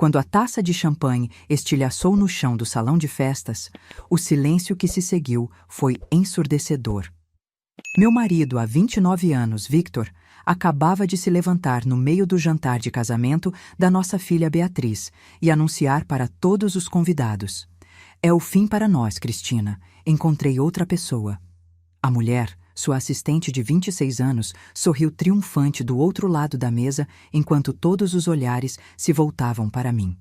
Quando a taça de champanhe estilhaçou no chão do salão de festas, o silêncio que se seguiu foi ensurdecedor. Meu marido, há 29 anos, Victor, acabava de se levantar no meio do jantar de casamento da nossa filha Beatriz e anunciar para todos os convidados: "É o fim para nós, Cristina. Encontrei outra pessoa." A mulher, sua assistente de 26 anos, sorriu triunfante do outro lado da mesa enquanto todos os olhares se voltavam para mim.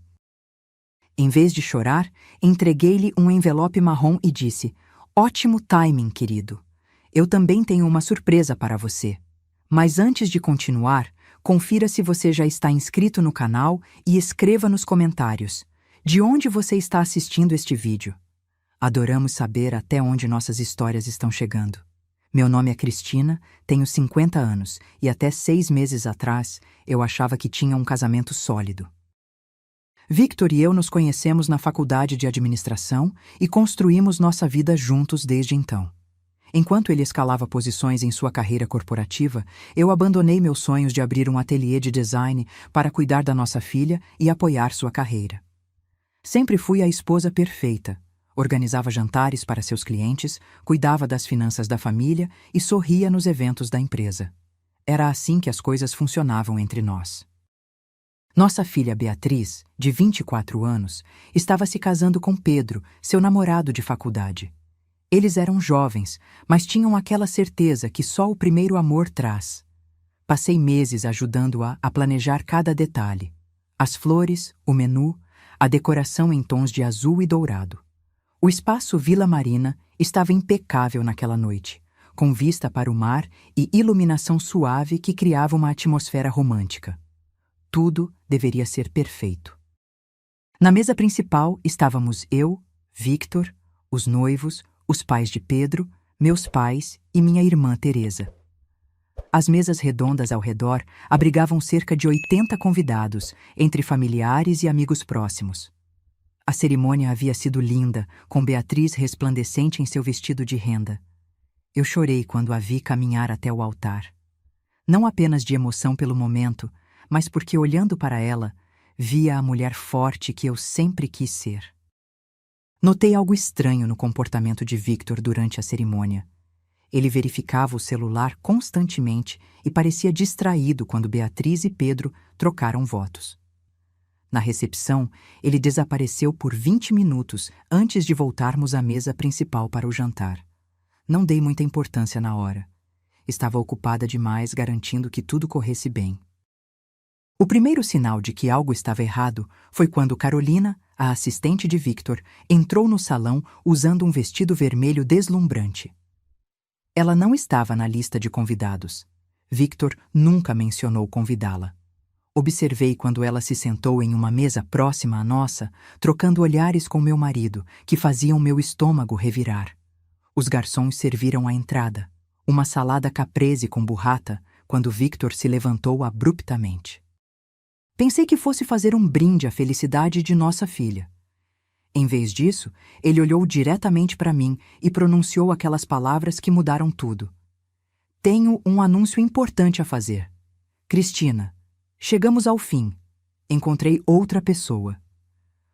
Em vez de chorar, entreguei-lhe um envelope marrom e disse: "Ótimo timing, querido. Eu também tenho uma surpresa para você. Mas antes de continuar, confira se você já está inscrito no canal e escreva nos comentários: de onde você está assistindo este vídeo? Adoramos saber até onde nossas histórias estão chegando. Meu nome é Cristina, tenho 50 anos e até 6 meses atrás eu achava que tinha um casamento sólido. Victor e eu nos conhecemos na faculdade de administração e construímos nossa vida juntos desde então. Enquanto ele escalava posições em sua carreira corporativa, eu abandonei meus sonhos de abrir um ateliê de design para cuidar da nossa filha e apoiar sua carreira. Sempre fui a esposa perfeita. Organizava jantares para seus clientes, cuidava das finanças da família e sorria nos eventos da empresa. Era assim que as coisas funcionavam entre nós. Nossa filha Beatriz, de 24 anos, estava se casando com Pedro, seu namorado de faculdade. Eles eram jovens, mas tinham aquela certeza que só o primeiro amor traz. Passei meses ajudando-a a planejar cada detalhe: as flores, o menu, a decoração em tons de azul e dourado. O espaço Vila Marina estava impecável naquela noite, com vista para o mar e iluminação suave que criava uma atmosfera romântica. Tudo deveria ser perfeito. Na mesa principal estávamos eu, Victor, os noivos, os pais de Pedro, meus pais e minha irmã Teresa. As mesas redondas ao redor abrigavam cerca de 80 convidados, entre familiares e amigos próximos. A cerimônia havia sido linda, com Beatriz resplandecente em seu vestido de renda. Eu chorei quando a vi caminhar até o altar. Não apenas de emoção pelo momento, mas porque, olhando para ela, via a mulher forte que eu sempre quis ser. Notei algo estranho no comportamento de Victor durante a cerimônia. Ele verificava o celular constantemente e parecia distraído quando Beatriz e Pedro trocaram votos. Na recepção, ele desapareceu por 20 minutos antes de voltarmos à mesa principal para o jantar. Não dei muita importância na hora. Estava ocupada demais garantindo que tudo corresse bem. O primeiro sinal de que algo estava errado foi quando Carolina, a assistente de Victor, entrou no salão usando um vestido vermelho deslumbrante. Ela não estava na lista de convidados. Victor nunca mencionou convidá-la. Observei quando ela se sentou em uma mesa próxima à nossa, trocando olhares com meu marido, que faziam meu estômago revirar. Os garçons serviram a entrada, uma salada caprese com burrata, quando Victor se levantou abruptamente. Pensei que fosse fazer um brinde à felicidade de nossa filha. Em vez disso, ele olhou diretamente para mim e pronunciou aquelas palavras que mudaram tudo. "Tenho um anúncio importante a fazer. Cristina, chegamos ao fim. Encontrei outra pessoa."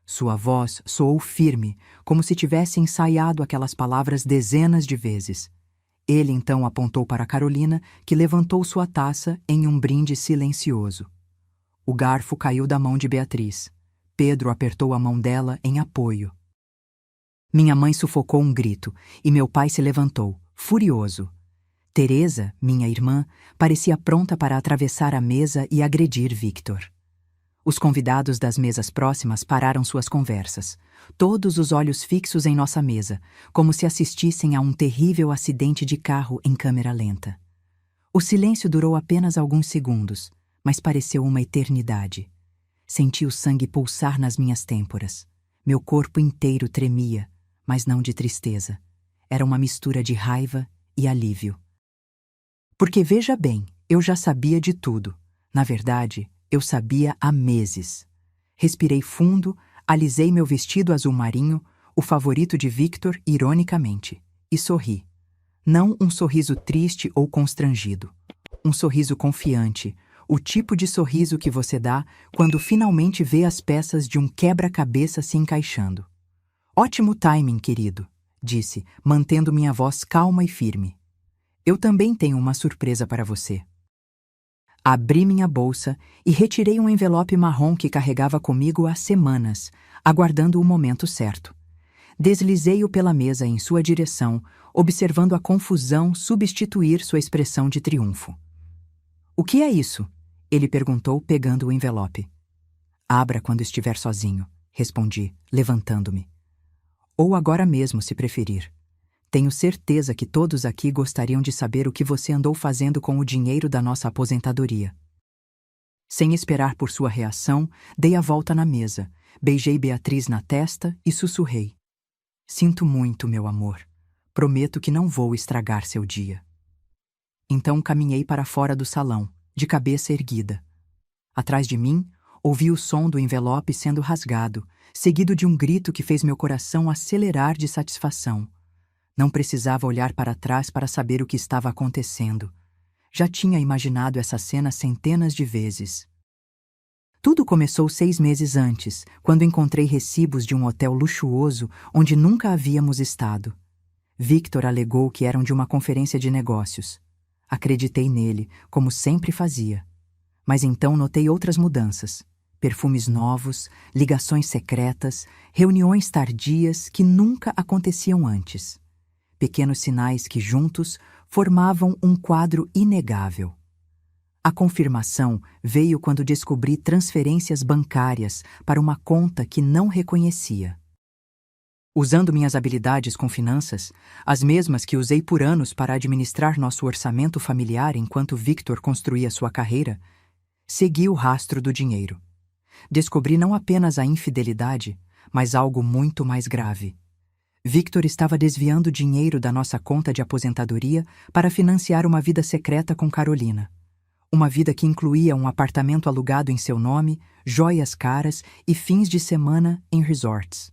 Sua voz soou firme, como se tivesse ensaiado aquelas palavras dezenas de vezes. Ele então apontou para Carolina, que levantou sua taça em um brinde silencioso. O garfo caiu da mão de Beatriz. Pedro apertou a mão dela em apoio. Minha mãe sufocou um grito e meu pai se levantou, furioso. Teresa, minha irmã, parecia pronta para atravessar a mesa e agredir Victor. Os convidados das mesas próximas pararam suas conversas, todos os olhos fixos em nossa mesa, como se assistissem a um terrível acidente de carro em câmera lenta. O silêncio durou apenas alguns segundos, mas pareceu uma eternidade. Senti o sangue pulsar nas minhas têmporas. Meu corpo inteiro tremia, mas não de tristeza. Era uma mistura de raiva e alívio. Porque veja bem, eu já sabia de tudo. Na verdade, eu sabia há meses. Respirei fundo, alisei meu vestido azul marinho, o favorito de Victor, ironicamente, e sorri. Não um sorriso triste ou constrangido. Um sorriso confiante, O tipo de sorriso que você dá quando finalmente vê as peças de um quebra-cabeça se encaixando. Ótimo timing, querido, disse, mantendo minha voz calma e firme. Eu também tenho uma surpresa para você. Abri minha bolsa e retirei um envelope marrom que carregava comigo há semanas, aguardando o momento certo. Deslizei-o pela mesa em sua direção, observando a confusão substituir sua expressão de triunfo. O que é isso? Ele perguntou, pegando o envelope. Abra quando estiver sozinho, respondi, levantando-me. Ou agora mesmo, se preferir. Tenho certeza que todos aqui gostariam de saber o que você andou fazendo com o dinheiro da nossa aposentadoria. Sem esperar por sua reação, dei a volta na mesa, beijei Beatriz na testa e sussurrei. Sinto muito, meu amor. Prometo que não vou estragar seu dia. Então caminhei para fora do salão, de cabeça erguida. Atrás de mim, ouvi o som do envelope sendo rasgado, seguido de um grito que fez meu coração acelerar de satisfação. Não precisava olhar para trás para saber o que estava acontecendo. Já tinha imaginado essa cena centenas de vezes. Tudo começou 6 meses antes, quando encontrei recibos de um hotel luxuoso onde nunca havíamos estado. Victor alegou que eram de uma conferência de negócios. Acreditei nele, como sempre fazia. Mas então notei outras mudanças. Perfumes novos, ligações secretas, reuniões tardias que nunca aconteciam antes. Pequenos sinais que, juntos, formavam um quadro inegável. A confirmação veio quando descobri transferências bancárias para uma conta que não reconhecia. Usando minhas habilidades com finanças, as mesmas que usei por anos para administrar nosso orçamento familiar enquanto Victor construía sua carreira, segui o rastro do dinheiro. Descobri não apenas a infidelidade, mas algo muito mais grave. Victor estava desviando dinheiro da nossa conta de aposentadoria para financiar uma vida secreta com Carolina. Uma vida que incluía um apartamento alugado em seu nome, joias caras e fins de semana em resorts.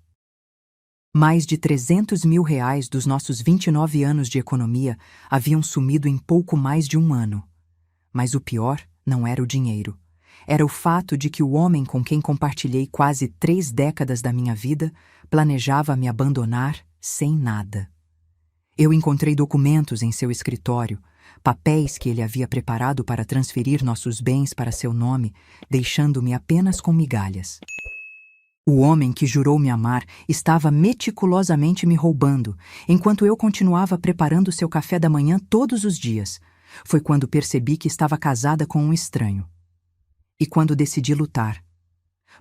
Mais de R$300 mil dos nossos 29 anos de economia haviam sumido em pouco mais de um ano. Mas o pior não era o dinheiro. Era o fato de que o homem com quem compartilhei quase 3 décadas da minha vida planejava me abandonar sem nada. Eu encontrei documentos em seu escritório, papéis que ele havia preparado para transferir nossos bens para seu nome, deixando-me apenas com migalhas. O homem que jurou me amar estava meticulosamente me roubando, enquanto eu continuava preparando seu café da manhã todos os dias. Foi quando percebi que estava casada com um estranho. E quando decidi lutar.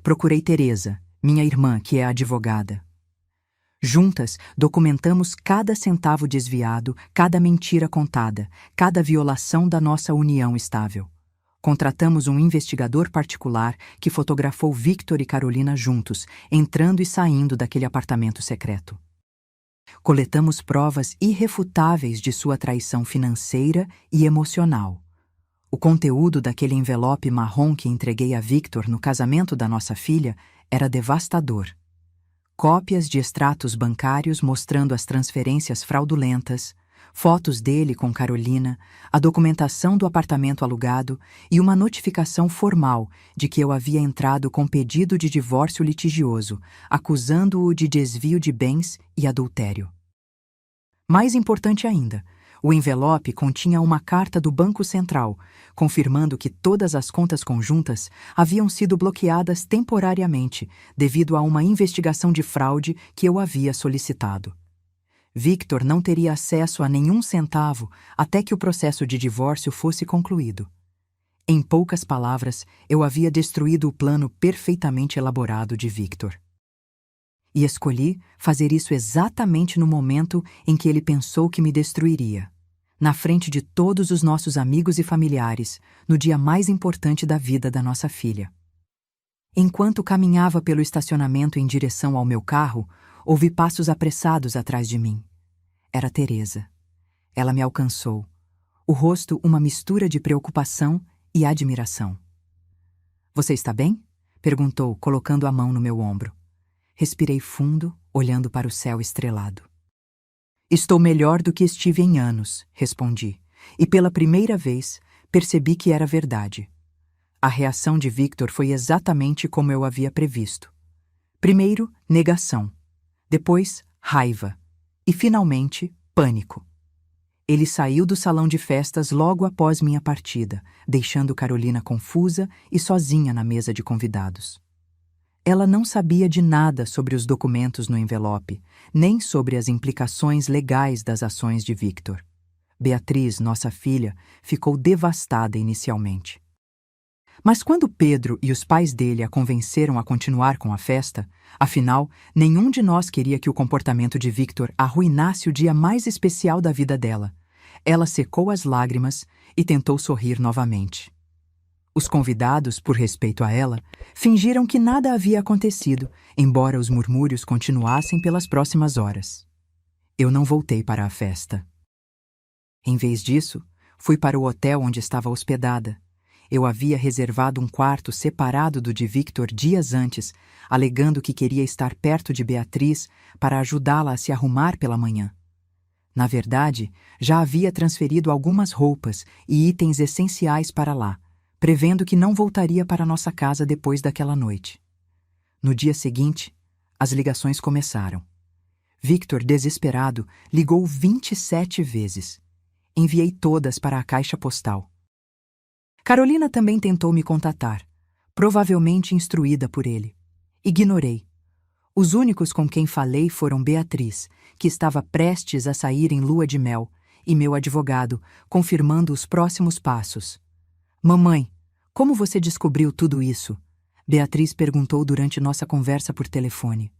Procurei Teresa, minha irmã, que é advogada. Juntas, documentamos cada centavo desviado, cada mentira contada, cada violação da nossa união estável. Contratamos um investigador particular que fotografou Victor e Carolina juntos, entrando e saindo daquele apartamento secreto. Coletamos provas irrefutáveis de sua traição financeira e emocional. O conteúdo daquele envelope marrom que entreguei a Victor no casamento da nossa filha era devastador. Cópias de extratos bancários mostrando as transferências fraudulentas, fotos dele com Carolina, a documentação do apartamento alugado e uma notificação formal de que eu havia entrado com pedido de divórcio litigioso, acusando-o de desvio de bens e adultério. Mais importante ainda, o envelope continha uma carta do Banco Central, confirmando que todas as contas conjuntas haviam sido bloqueadas temporariamente devido a uma investigação de fraude que eu havia solicitado. Victor não teria acesso a nenhum centavo até que o processo de divórcio fosse concluído. Em poucas palavras, eu havia destruído o plano perfeitamente elaborado de Victor. E escolhi fazer isso exatamente no momento em que ele pensou que me destruiria, na frente de todos os nossos amigos e familiares, no dia mais importante da vida da nossa filha. Enquanto caminhava pelo estacionamento em direção ao meu carro, ouvi passos apressados atrás de mim. Era Teresa. Ela me alcançou, o rosto uma mistura de preocupação e admiração. "Você está bem?" perguntou, colocando a mão no meu ombro. Respirei fundo, olhando para o céu estrelado. "Estou melhor do que estive em anos", respondi, e pela primeira vez percebi que era verdade. A reação de Victor foi exatamente como eu havia previsto. Primeiro, negação. Depois, raiva. E, finalmente, pânico. Ele saiu do salão de festas logo após minha partida, deixando Carolina confusa e sozinha na mesa de convidados. Ela não sabia de nada sobre os documentos no envelope, nem sobre as implicações legais das ações de Victor. Beatriz, nossa filha, ficou devastada inicialmente. Mas quando Pedro e os pais dele a convenceram a continuar com a festa, afinal, nenhum de nós queria que o comportamento de Victor arruinasse o dia mais especial da vida dela. Ela secou as lágrimas e tentou sorrir novamente. Os convidados, por respeito a ela, fingiram que nada havia acontecido, embora os murmúrios continuassem pelas próximas horas. Eu não voltei para a festa. Em vez disso, fui para o hotel onde estava hospedada. Eu havia reservado um quarto separado do de Victor dias antes, alegando que queria estar perto de Beatriz para ajudá-la a se arrumar pela manhã. Na verdade, já havia transferido algumas roupas e itens essenciais para lá, prevendo que não voltaria para nossa casa depois daquela noite. No dia seguinte, as ligações começaram. Victor, desesperado, ligou 27 vezes. Enviei todas para a caixa postal. Carolina também tentou me contatar, provavelmente instruída por ele. Ignorei. Os únicos com quem falei foram Beatriz, que estava prestes a sair em lua de mel, e meu advogado, confirmando os próximos passos. Mamãe, como você descobriu tudo isso? Beatriz perguntou durante nossa conversa por telefone.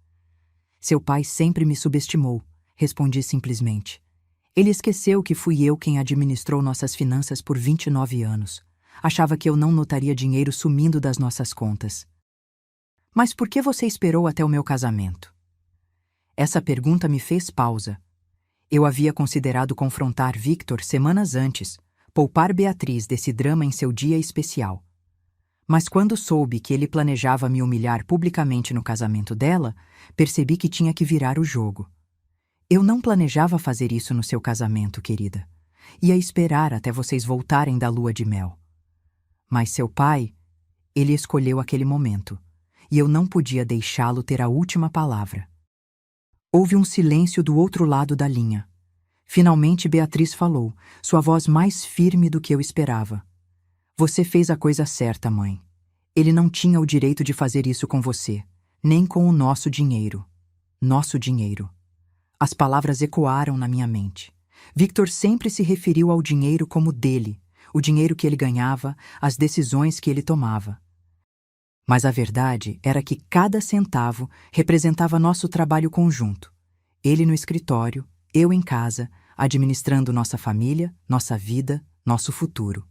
Seu pai sempre me subestimou, respondi simplesmente. Ele esqueceu que fui eu quem administrou nossas finanças por 29 anos. Achava que eu não notaria dinheiro sumindo das nossas contas. Mas por que você esperou até o meu casamento? Essa pergunta me fez pausa. Eu havia considerado confrontar Victor semanas antes, poupar Beatriz desse drama em seu dia especial. Mas quando soube que ele planejava me humilhar publicamente no casamento dela, percebi que tinha que virar o jogo. Eu não planejava fazer isso no seu casamento, querida. Ia esperar até vocês voltarem da lua de mel. Mas seu pai, ele escolheu aquele momento, e eu não podia deixá-lo ter a última palavra. Houve um silêncio do outro lado da linha. Finalmente Beatriz falou, sua voz mais firme do que eu esperava. Você fez a coisa certa, mãe. Ele não tinha o direito de fazer isso com você, nem com o nosso dinheiro. Nosso dinheiro. As palavras ecoaram na minha mente. Victor sempre se referiu ao dinheiro como dele, o dinheiro que ele ganhava, as decisões que ele tomava. Mas a verdade era que cada centavo representava nosso trabalho conjunto. Ele no escritório, eu em casa, administrando nossa família, nossa vida, nosso futuro.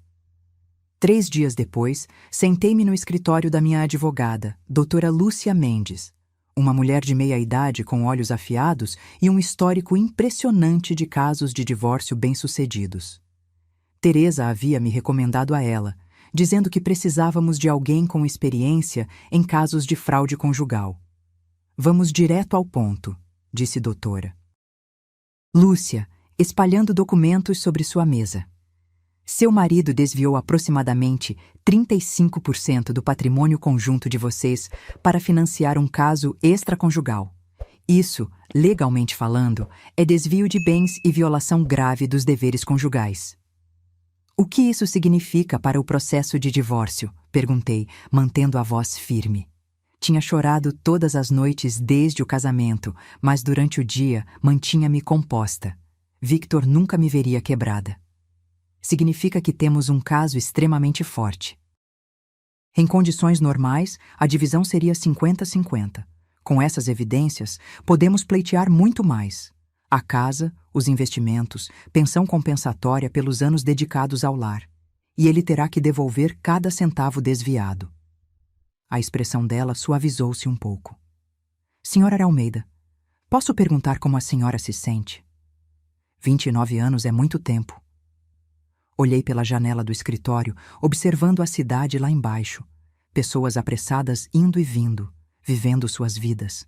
3 dias depois, sentei-me no escritório da minha advogada, doutora Lúcia Mendes, uma mulher de meia-idade com olhos afiados e um histórico impressionante de casos de divórcio bem-sucedidos. Teresa havia me recomendado a ela, dizendo que precisávamos de alguém com experiência em casos de fraude conjugal. Vamos direto ao ponto, disse doutora. Lúcia, espalhando documentos sobre sua mesa. Seu marido desviou aproximadamente 35% do patrimônio conjunto de vocês para financiar um caso extraconjugal. Isso, legalmente falando, é desvio de bens e violação grave dos deveres conjugais. O que isso significa para o processo de divórcio? Perguntei, mantendo a voz firme. Tinha chorado todas as noites desde o casamento, mas durante o dia mantinha-me composta. Victor nunca me veria quebrada. Significa que temos um caso extremamente forte. Em condições normais, a divisão seria 50-50. Com essas evidências, podemos pleitear muito mais. A casa, os investimentos, pensão compensatória pelos anos dedicados ao lar. E ele terá que devolver cada centavo desviado. A expressão dela suavizou-se um pouco. Senhora Almeida, posso perguntar como a senhora se sente? 29 anos é muito tempo. Olhei pela janela do escritório, observando a cidade lá embaixo. Pessoas apressadas indo e vindo, vivendo suas vidas.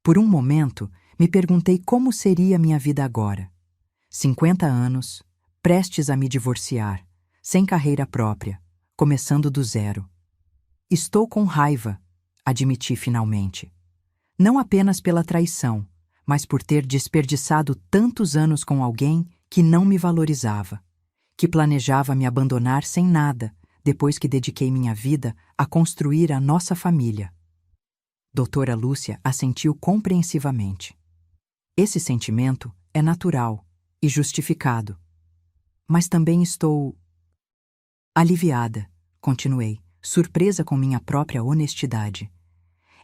Por um momento, me perguntei como seria minha vida agora. 50 anos, prestes a me divorciar, sem carreira própria, começando do zero. Estou com raiva, admiti finalmente. Não apenas pela traição, mas por ter desperdiçado tantos anos com alguém que não me valorizava, que planejava me abandonar sem nada, depois que dediquei minha vida a construir a nossa família. Doutora Lúcia assentiu compreensivamente. Esse sentimento é natural e justificado. Mas também estou aliviada, continuei, surpresa com minha própria honestidade.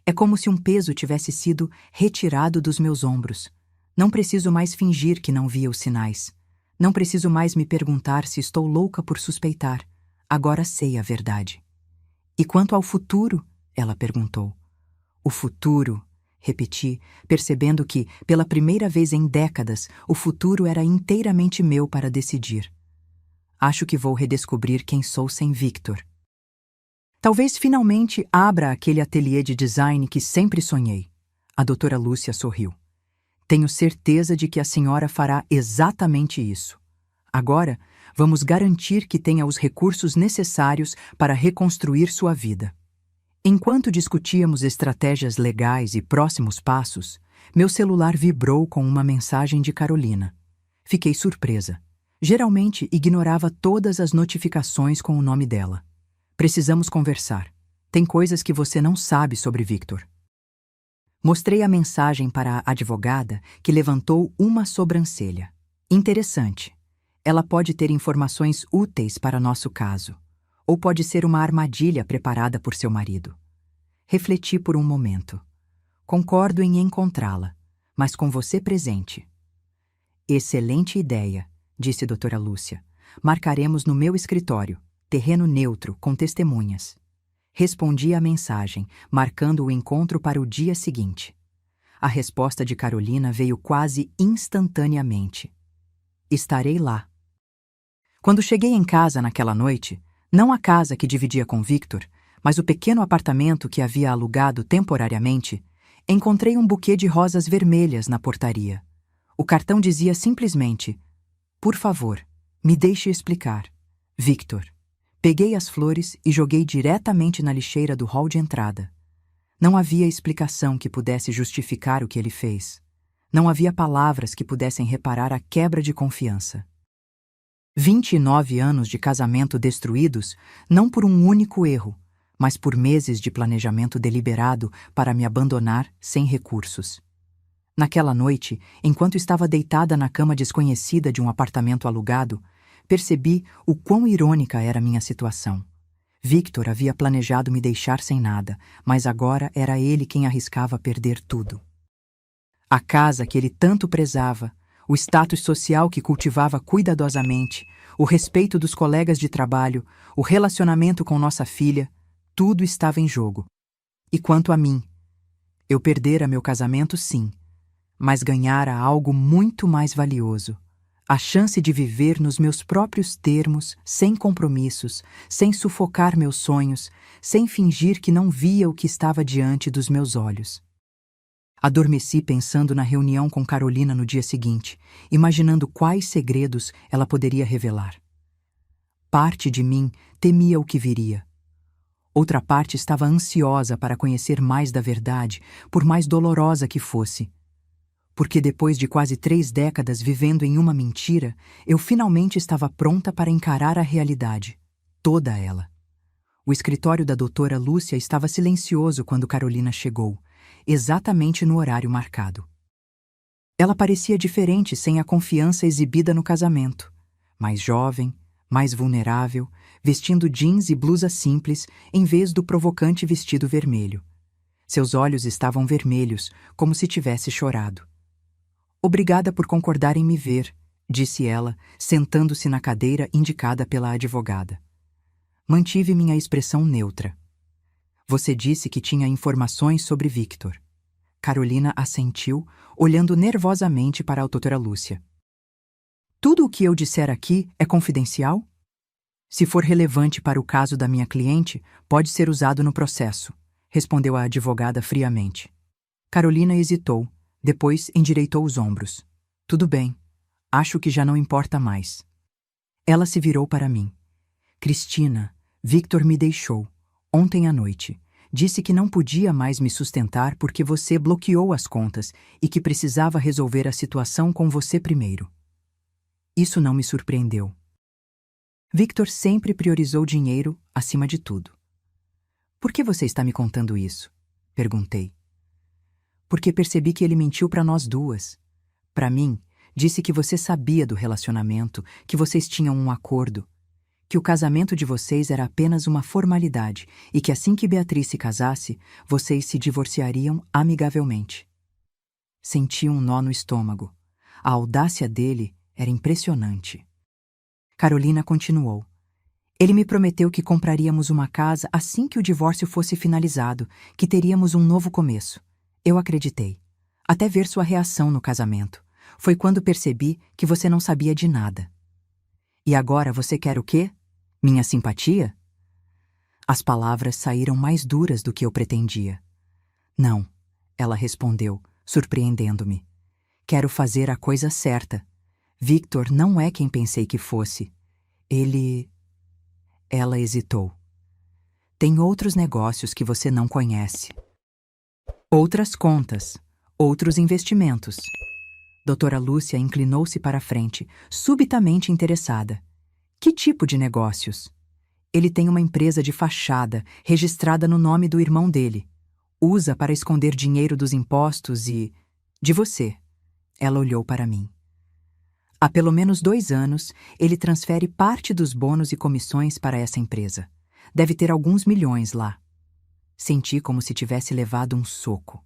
É como se um peso tivesse sido retirado dos meus ombros. Não preciso mais fingir que não via os sinais. Não preciso mais me perguntar se estou louca por suspeitar. Agora sei a verdade. E quanto ao futuro? Ela perguntou. O futuro, repeti, percebendo que, pela primeira vez em décadas, o futuro era inteiramente meu para decidir. Acho que vou redescobrir quem sou sem Victor. Talvez finalmente abra aquele ateliê de design que sempre sonhei. A doutora Lúcia sorriu. Tenho certeza de que a senhora fará exatamente isso. Agora, vamos garantir que tenha os recursos necessários para reconstruir sua vida. Enquanto discutíamos estratégias legais e próximos passos, meu celular vibrou com uma mensagem de Carolina. Fiquei surpresa. Geralmente ignorava todas as notificações com o nome dela. Precisamos conversar. Tem coisas que você não sabe sobre Victor. Mostrei a mensagem para a advogada, que levantou uma sobrancelha. Interessante. Ela pode ter informações úteis para nosso caso. Ou pode ser uma armadilha preparada por seu marido. Refleti por um momento. Concordo em encontrá-la, mas com você presente. Excelente ideia, disse doutora Lúcia. Marcaremos no meu escritório, terreno neutro, com testemunhas. Respondi à mensagem, marcando o encontro para o dia seguinte. A resposta de Carolina veio quase instantaneamente. Estarei lá. Quando cheguei em casa naquela noite, não a casa que dividia com Victor, mas o pequeno apartamento que havia alugado temporariamente, encontrei um buquê de rosas vermelhas na portaria. O cartão dizia simplesmente: por favor, me deixe explicar. Victor. Peguei as flores e joguei diretamente na lixeira do hall de entrada. Não havia explicação que pudesse justificar o que ele fez. Não havia palavras que pudessem reparar a quebra de confiança. 29 anos de casamento destruídos, não por um único erro, mas por meses de planejamento deliberado para me abandonar sem recursos. Naquela noite, enquanto estava deitada na cama desconhecida de um apartamento alugado, percebi o quão irônica era minha situação. Victor havia planejado me deixar sem nada, mas agora era ele quem arriscava perder tudo. A casa que ele tanto prezava, o status social que cultivava cuidadosamente, o respeito dos colegas de trabalho, o relacionamento com nossa filha, tudo estava em jogo. E quanto a mim? Eu perdera meu casamento, sim, mas ganhara algo muito mais valioso. A chance de viver nos meus próprios termos, sem compromissos, sem sufocar meus sonhos, sem fingir que não via o que estava diante dos meus olhos. Adormeci pensando na reunião com Carolina no dia seguinte, imaginando quais segredos ela poderia revelar. Parte de mim temia o que viria. Outra parte estava ansiosa para conhecer mais da verdade, por mais dolorosa que fosse. Porque depois de quase 3 décadas vivendo em uma mentira, eu finalmente estava pronta para encarar a realidade, toda ela. O escritório da doutora Lúcia estava silencioso quando Carolina chegou, exatamente no horário marcado. Ela parecia diferente sem a confiança exibida no casamento, mais jovem, mais vulnerável, vestindo jeans e blusa simples em vez do provocante vestido vermelho. Seus olhos estavam vermelhos, como se tivesse chorado. Obrigada por concordar em me ver, disse ela, sentando-se na cadeira indicada pela advogada. Mantive minha expressão neutra. Você disse que tinha informações sobre Victor. Carolina assentiu, olhando nervosamente para a doutora Lúcia. Tudo o que eu disser aqui é confidencial? Se for relevante para o caso da minha cliente, pode ser usado no processo, respondeu a advogada friamente. Carolina hesitou. Depois endireitou os ombros. Tudo bem. Acho que já não importa mais. Ela se virou para mim. Cristina, Victor me deixou, ontem à noite. Disse que não podia mais me sustentar porque você bloqueou as contas e que precisava resolver a situação com você primeiro. Isso não me surpreendeu. Victor sempre priorizou dinheiro acima de tudo. Por que você está me contando isso? Perguntei. Porque percebi que ele mentiu para nós duas. Para mim, disse que você sabia do relacionamento, que vocês tinham um acordo, que o casamento de vocês era apenas uma formalidade e que assim que Beatriz se casasse, vocês se divorciariam amigavelmente. Senti um nó no estômago. A audácia dele era impressionante. Carolina continuou. Ele me prometeu que compraríamos uma casa assim que o divórcio fosse finalizado, que teríamos um novo começo. Eu acreditei. Até ver sua reação no casamento. Foi quando percebi que você não sabia de nada. E agora você quer o quê? Minha simpatia? As palavras saíram mais duras do que eu pretendia. Não, ela respondeu, surpreendendo-me. Quero fazer a coisa certa. Victor não é quem pensei que fosse. Ele... Ela hesitou. Tem outros negócios que você não conhece. Outras contas, outros investimentos. Doutora Lúcia inclinou-se para a frente, subitamente interessada. Que tipo de negócios? Ele tem uma empresa de fachada, registrada no nome do irmão dele. Usa para esconder dinheiro dos impostos e... de você. Ela olhou para mim. Há pelo menos 2 anos, ele transfere parte dos bônus e comissões para essa empresa. Deve ter alguns milhões lá. Senti como se tivesse levado um soco.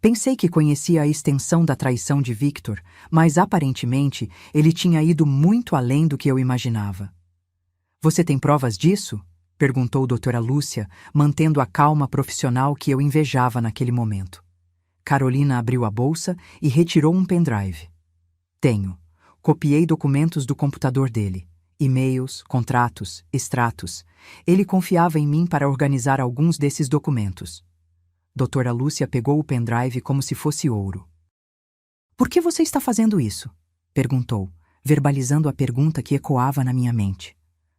Pensei que conhecia a extensão da traição de Victor, mas aparentemente ele tinha ido muito além do que eu imaginava. Você tem provas disso? Perguntou doutora Lúcia, mantendo a calma profissional que eu invejava naquele momento. Carolina abriu a bolsa e retirou um pendrive. Tenho. Copiei documentos do computador dele. E-mails, contratos, extratos. Ele confiava em mim para organizar alguns desses documentos. Doutora Lúcia pegou o pendrive como se fosse ouro. Por que você está fazendo isso? Perguntou, verbalizando a pergunta que ecoava na minha mente.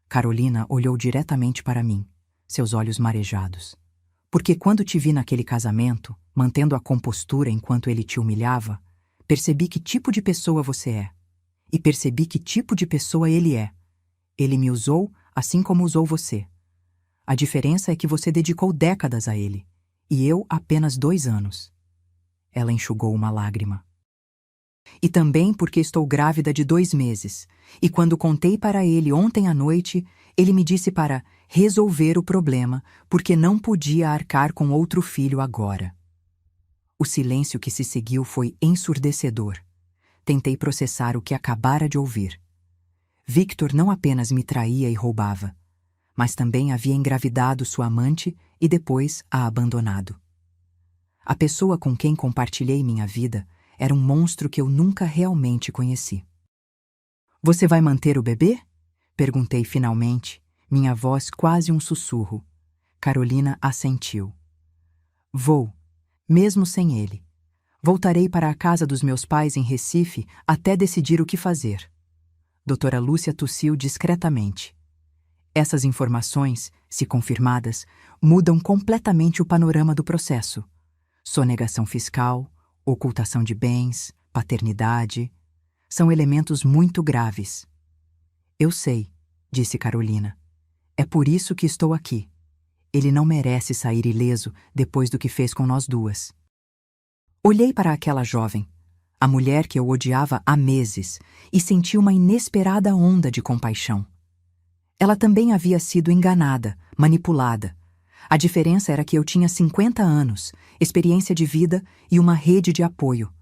Carolina olhou diretamente para mim, seus olhos marejados. Porque quando te vi naquele casamento, mantendo a compostura enquanto ele te humilhava, percebi que tipo de pessoa você é. E percebi que tipo de pessoa ele é. Ele me usou assim como usou você. A diferença é que você dedicou décadas a ele, e eu apenas 2 anos. Ela enxugou uma lágrima. E também porque estou grávida de 2 meses, e quando contei para ele ontem à noite, ele me disse para resolver o problema, porque não podia arcar com outro filho agora. O silêncio que se seguiu foi ensurdecedor. Tentei processar o que acabara de ouvir. Victor não apenas me traía e roubava, mas também havia engravidado sua amante e depois a abandonado. A pessoa com quem compartilhei minha vida era um monstro que eu nunca realmente conheci. Você vai manter o bebê? Perguntei finalmente, minha voz quase um sussurro. Carolina assentiu. Vou, mesmo sem ele. Voltarei para a casa dos meus pais em Recife até decidir o que fazer. Doutora Lúcia tossiu discretamente. Essas informações, se confirmadas, mudam completamente o panorama do processo. Sonegação fiscal, ocultação de bens, paternidade, são elementos muito graves. Eu sei, disse Carolina. É por isso que estou aqui. Ele não merece sair ileso depois do que fez com nós duas. Olhei para aquela jovem, a mulher que eu odiava há meses, e senti uma inesperada onda de compaixão. Ela também havia sido enganada, manipulada. A diferença era que eu tinha 50 anos, experiência de vida e uma rede de apoio.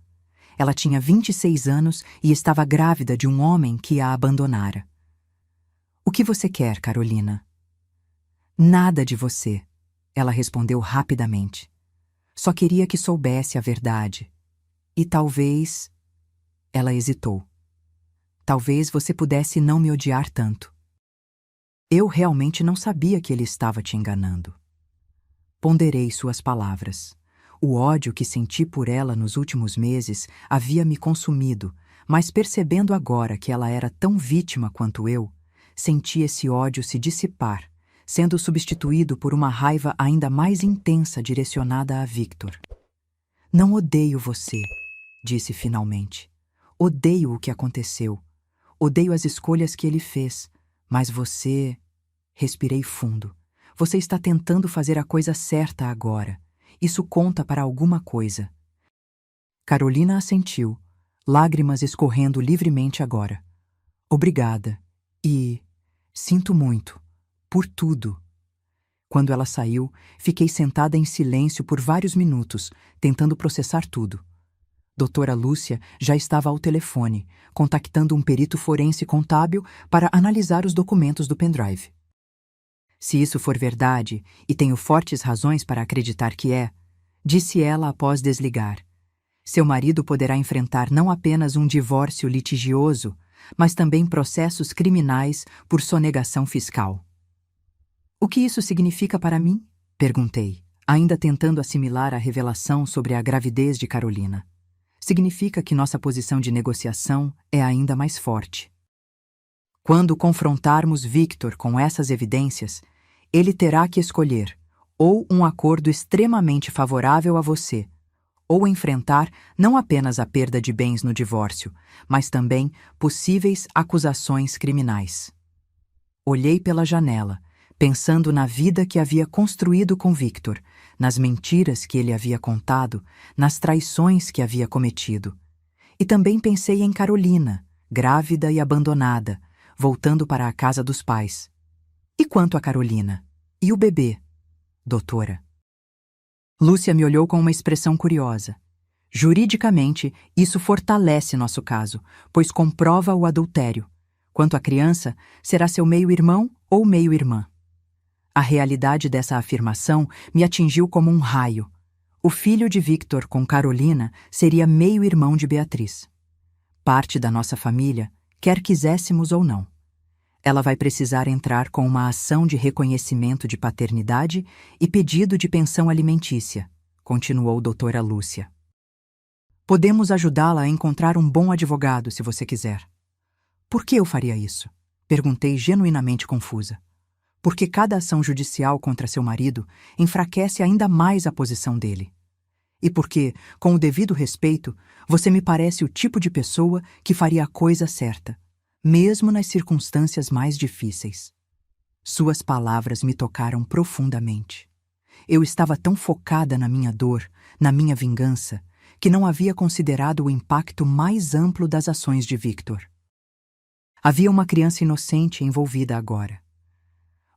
Ela tinha 26 anos e estava grávida de um homem que a abandonara. O que você quer, Carolina? Nada de você, ela respondeu rapidamente. Só queria que soubesse a verdade. E talvez... Ela hesitou. Talvez você pudesse não me odiar tanto. Eu realmente não sabia que ele estava te enganando. Ponderei suas palavras. O ódio que senti por ela nos últimos meses havia me consumido, mas percebendo agora que ela era tão vítima quanto eu, senti esse ódio se dissipar, sendo substituído por uma raiva ainda mais intensa direcionada a Victor. Não odeio você, disse finalmente. Odeio o que aconteceu. Odeio as escolhas que ele fez. Mas você... Respirei fundo. Você está tentando fazer a coisa certa agora. Isso conta para alguma coisa. Carolina assentiu, lágrimas escorrendo livremente agora. Obrigada. E... sinto muito. Por tudo. Quando ela saiu, fiquei sentada em silêncio por vários minutos, tentando processar tudo. Doutora Lúcia já estava ao telefone, contactando um perito forense contábil para analisar os documentos do pendrive. Se isso for verdade, e tenho fortes razões para acreditar que é, disse ela após desligar, seu marido poderá enfrentar não apenas um divórcio litigioso, mas também processos criminais por sonegação fiscal. O que isso significa para mim? Perguntei, ainda tentando assimilar a revelação sobre a gravidez de Carolina. Significa que nossa posição de negociação é ainda mais forte. Quando confrontarmos Victor com essas evidências, ele terá que escolher ou um acordo extremamente favorável a você, ou enfrentar não apenas a perda de bens no divórcio, mas também possíveis acusações criminais. Olhei pela janela, pensando na vida que havia construído com Victor, nas mentiras que ele havia contado, nas traições que havia cometido. E também pensei em Carolina, grávida e abandonada, voltando para a casa dos pais. E quanto a Carolina? E o bebê? Doutora. Lúcia me olhou com uma expressão curiosa. Juridicamente, isso fortalece nosso caso, pois comprova o adultério. Quanto à criança, será seu meio-irmão ou meio-irmã. A realidade dessa afirmação me atingiu como um raio. O filho de Victor com Carolina seria meio-irmão de Beatriz. Parte da nossa família, quer quiséssemos ou não. Ela vai precisar entrar com uma ação de reconhecimento de paternidade e pedido de pensão alimentícia, continuou doutora Lúcia. Podemos ajudá-la a encontrar um bom advogado, se você quiser. Por que eu faria isso? Perguntei genuinamente confusa. Porque cada ação judicial contra seu marido enfraquece ainda mais a posição dele. E porque, com o devido respeito, você me parece o tipo de pessoa que faria a coisa certa, mesmo nas circunstâncias mais difíceis. Suas palavras me tocaram profundamente. Eu estava tão focada na minha dor, na minha vingança, que não havia considerado o impacto mais amplo das ações de Victor. Havia uma criança inocente envolvida agora.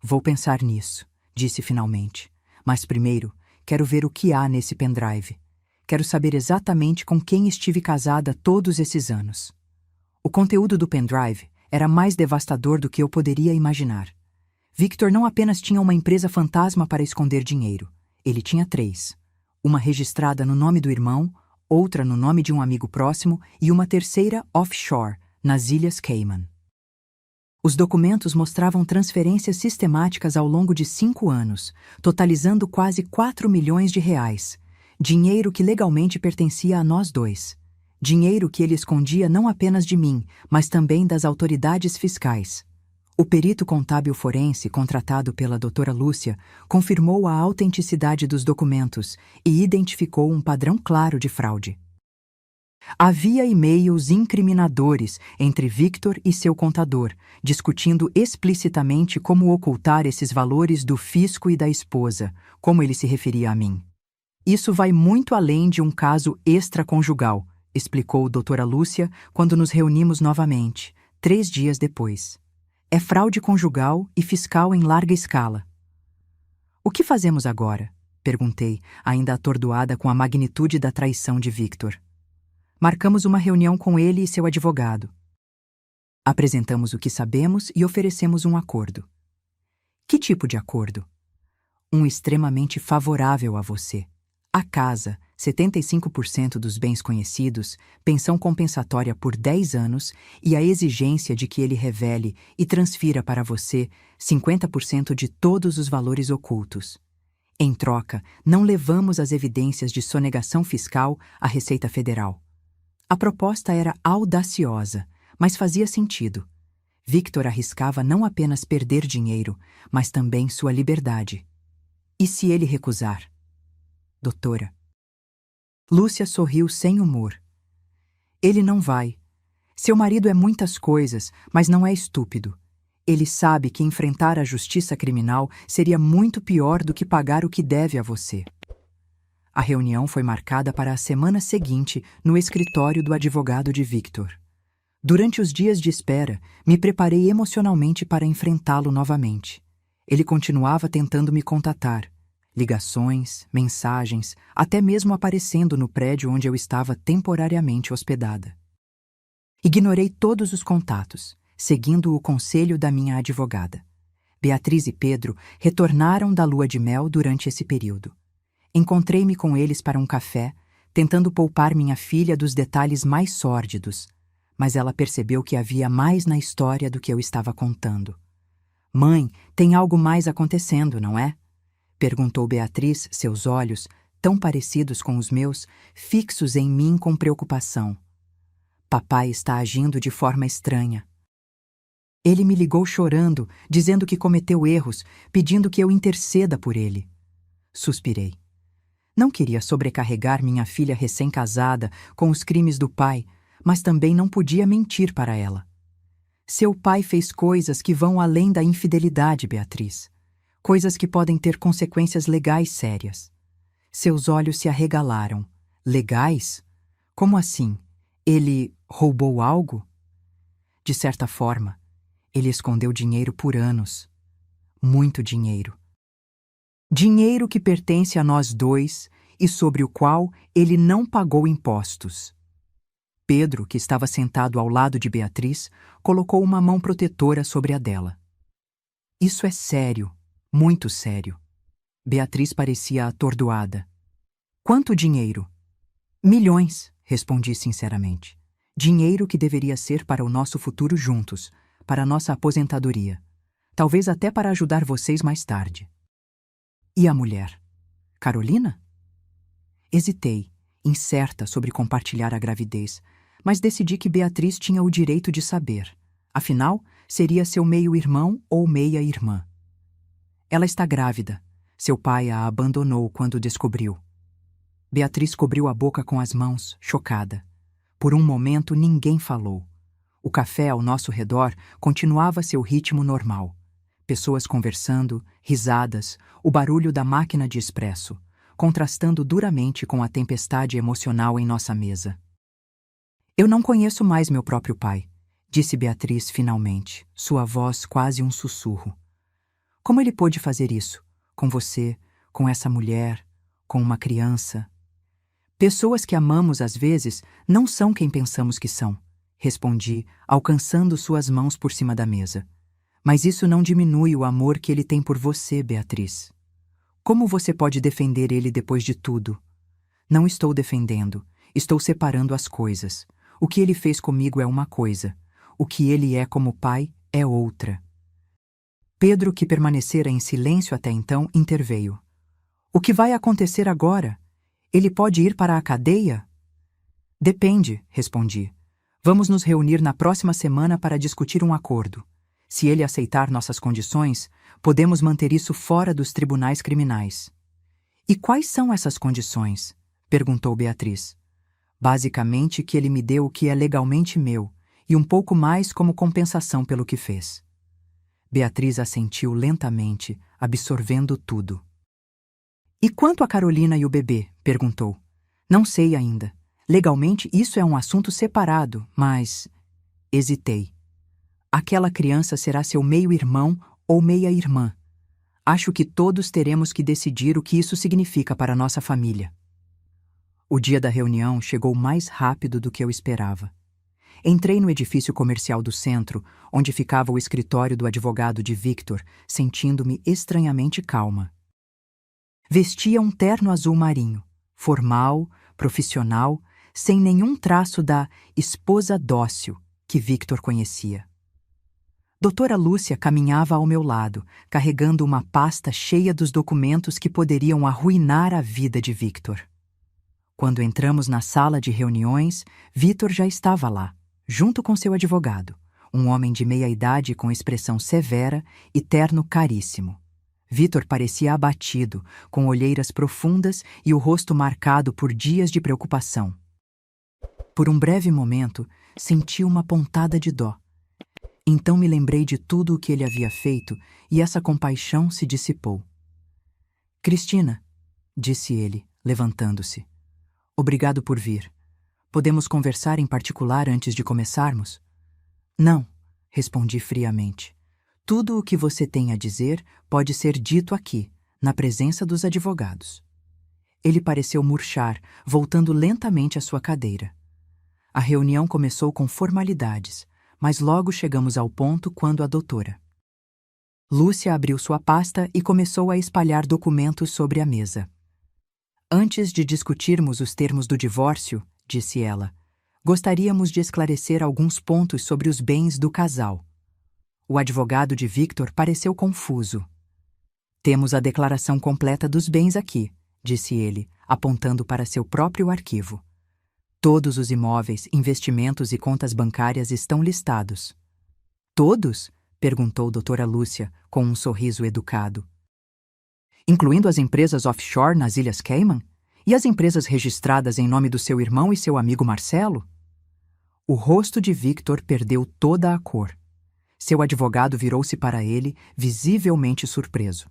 Vou pensar nisso, disse finalmente. Mas primeiro, quero ver o que há nesse pendrive. Quero saber exatamente com quem estive casada todos esses anos. O conteúdo do pendrive era mais devastador do que eu poderia imaginar. Victor não apenas tinha uma empresa fantasma para esconder dinheiro. Ele tinha 3. Uma registrada no nome do irmão, outra no nome de um amigo próximo e uma terceira offshore, nas Ilhas Cayman. Os documentos mostravam transferências sistemáticas ao longo de 5 anos, totalizando quase 4 milhões de reais. Dinheiro que legalmente pertencia a nós dois. Dinheiro que ele escondia não apenas de mim, mas também das autoridades fiscais. O perito contábil forense contratado pela doutora Lúcia confirmou a autenticidade dos documentos e identificou um padrão claro de fraude. Havia e-mails incriminadores entre Victor e seu contador, discutindo explicitamente como ocultar esses valores do fisco e da esposa, como ele se referia a mim. Isso vai muito além de um caso extraconjugal, explicou doutora Lúcia quando nos reunimos novamente, 3 dias depois. É fraude conjugal e fiscal em larga escala. O que fazemos agora? Perguntei, ainda atordoada com a magnitude da traição de Victor. Marcamos uma reunião com ele e seu advogado. Apresentamos o que sabemos e oferecemos um acordo. Que tipo de acordo? Um extremamente favorável a você. A casa, 75% dos bens conhecidos, pensão compensatória por 10 anos e a exigência de que ele revele e transfira para você 50% de todos os valores ocultos. Em troca, não levamos as evidências de sonegação fiscal à Receita Federal. A proposta era audaciosa, mas fazia sentido. Victor arriscava não apenas perder dinheiro, mas também sua liberdade. E se ele recusar? Doutora. Lúcia sorriu sem humor. Ele não vai. Seu marido é muitas coisas, mas não é estúpido. Ele sabe que enfrentar a justiça criminal seria muito pior do que pagar o que deve a você. A reunião foi marcada para a semana seguinte no escritório do advogado de Victor. Durante os dias de espera, me preparei emocionalmente para enfrentá-lo novamente. Ele continuava tentando me contatar. Ligações, mensagens, até mesmo aparecendo no prédio onde eu estava temporariamente hospedada. Ignorei todos os contatos, seguindo o conselho da minha advogada. Beatriz e Pedro retornaram da lua de mel durante esse período. Encontrei-me com eles para um café, tentando poupar minha filha dos detalhes mais sórdidos, mas ela percebeu que havia mais na história do que eu estava contando. Mãe, tem algo mais acontecendo, não é? Perguntou Beatriz, seus olhos, tão parecidos com os meus, fixos em mim com preocupação. Papai está agindo de forma estranha. Ele me ligou chorando, dizendo que cometeu erros, pedindo que eu interceda por ele. Suspirei. Não queria sobrecarregar minha filha recém-casada com os crimes do pai, mas também não podia mentir para ela. Seu pai fez coisas que vão além da infidelidade, Beatriz. Coisas que podem ter consequências legais sérias. Seus olhos se arregalaram. Legais? Como assim? Ele roubou algo? De certa forma, ele escondeu dinheiro por anos. Muito dinheiro. Dinheiro que pertence a nós dois e sobre o qual ele não pagou impostos. Pedro, que estava sentado ao lado de Beatriz, colocou uma mão protetora sobre a dela. Isso é sério, muito sério. Beatriz parecia atordoada. Quanto dinheiro? Milhões, respondi sinceramente. Dinheiro que deveria ser para o nosso futuro juntos, para a nossa aposentadoria. Talvez até para ajudar vocês mais tarde. E a mulher? Carolina? Hesitei, incerta sobre compartilhar a gravidez, mas decidi que Beatriz tinha o direito de saber. Afinal, seria seu meio-irmão ou meia-irmã. Ela está grávida. Seu pai a abandonou quando descobriu. Beatriz cobriu a boca com as mãos, chocada. Por um momento, ninguém falou. O café ao nosso redor continuava seu ritmo normal. Pessoas conversando, risadas, o barulho da máquina de expresso, contrastando duramente com a tempestade emocional em nossa mesa. Eu não conheço mais meu próprio pai, disse Beatriz finalmente, sua voz quase um sussurro. Como ele pôde fazer isso? Com você, com essa mulher, com uma criança? Pessoas que amamos às vezes não são quem pensamos que são, respondi, alcançando suas mãos por cima da mesa. Mas isso não diminui o amor que ele tem por você, Beatriz. Como você pode defender ele depois de tudo? Não estou defendendo, estou separando as coisas. O que ele fez comigo é uma coisa. O que ele é como pai é outra. Pedro, que permanecera em silêncio até então, interveio. O que vai acontecer agora? Ele pode ir para a cadeia? Depende, respondi. Vamos nos reunir na próxima semana para discutir um acordo. Se ele aceitar nossas condições, podemos manter isso fora dos tribunais criminais. E quais são essas condições? Perguntou Beatriz. Basicamente que ele me dê o que é legalmente meu, e um pouco mais como compensação pelo que fez. Beatriz assentiu lentamente, absorvendo tudo. E quanto a Carolina e o bebê? Perguntou. Não sei ainda. Legalmente isso é um assunto separado, mas... Hesitei. Aquela criança será seu meio-irmão ou meia-irmã. Acho que todos teremos que decidir o que isso significa para nossa família. O dia da reunião chegou mais rápido do que eu esperava. Entrei no edifício comercial do centro, onde ficava o escritório do advogado de Victor, sentindo-me estranhamente calma. Vestia um terno azul marinho, formal, profissional, sem nenhum traço da esposa dócil que Victor conhecia. Doutora Lúcia caminhava ao meu lado, carregando uma pasta cheia dos documentos que poderiam arruinar a vida de Victor. Quando entramos na sala de reuniões, Victor já estava lá, junto com seu advogado, um homem de meia-idade com expressão severa e terno caríssimo. Victor parecia abatido, com olheiras profundas e o rosto marcado por dias de preocupação. Por um breve momento, senti uma pontada de dó. Então me lembrei de tudo o que ele havia feito e essa compaixão se dissipou. Cristina, disse ele, levantando-se. Obrigado por vir. Podemos conversar em particular antes de começarmos? Não, respondi friamente. Tudo o que você tem a dizer pode ser dito aqui, na presença dos advogados. Ele pareceu murchar, voltando lentamente à sua cadeira. A reunião começou com formalidades, mas logo chegamos ao ponto quando a doutora Lúcia abriu sua pasta e começou a espalhar documentos sobre a mesa. Antes de discutirmos os termos do divórcio, disse ela, gostaríamos de esclarecer alguns pontos sobre os bens do casal. O advogado de Victor pareceu confuso. Temos a declaração completa dos bens aqui, disse ele, apontando para seu próprio arquivo. Todos os imóveis, investimentos e contas bancárias estão listados. Todos? Perguntou doutora Lúcia, com um sorriso educado. Incluindo as empresas offshore nas Ilhas Cayman? E as empresas registradas em nome do seu irmão e seu amigo Marcelo? O rosto de Victor perdeu toda a cor. Seu advogado virou-se para ele, visivelmente surpreso.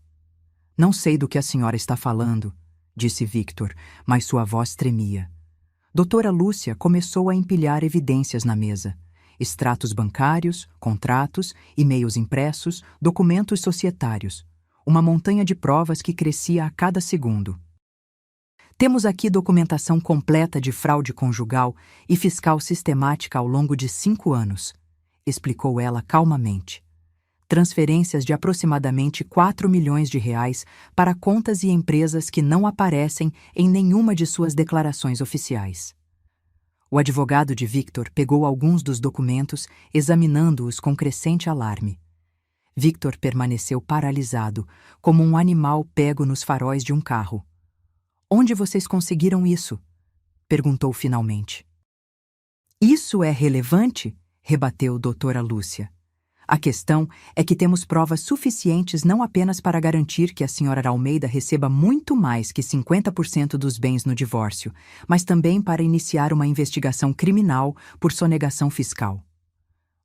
Não sei do que a senhora está falando, disse Victor, mas sua voz tremia. Doutora Lúcia começou a empilhar evidências na mesa. Extratos bancários, contratos, e-mails impressos, documentos societários. Uma montanha de provas que crescia a cada segundo. Temos aqui documentação completa de fraude conjugal e fiscal sistemática ao longo de 5 anos, explicou ela calmamente. Transferências de aproximadamente 4 milhões de reais para contas e empresas que não aparecem em nenhuma de suas declarações oficiais. O advogado de Victor pegou alguns dos documentos, examinando-os com crescente alarme. Victor permaneceu paralisado, como um animal pego nos faróis de um carro. Onde vocês conseguiram isso? Perguntou finalmente. Isso é relevante? Rebateu doutora Lúcia. A questão é que temos provas suficientes não apenas para garantir que a senhora Almeida receba muito mais que 50% dos bens no divórcio, mas também para iniciar uma investigação criminal por sonegação fiscal.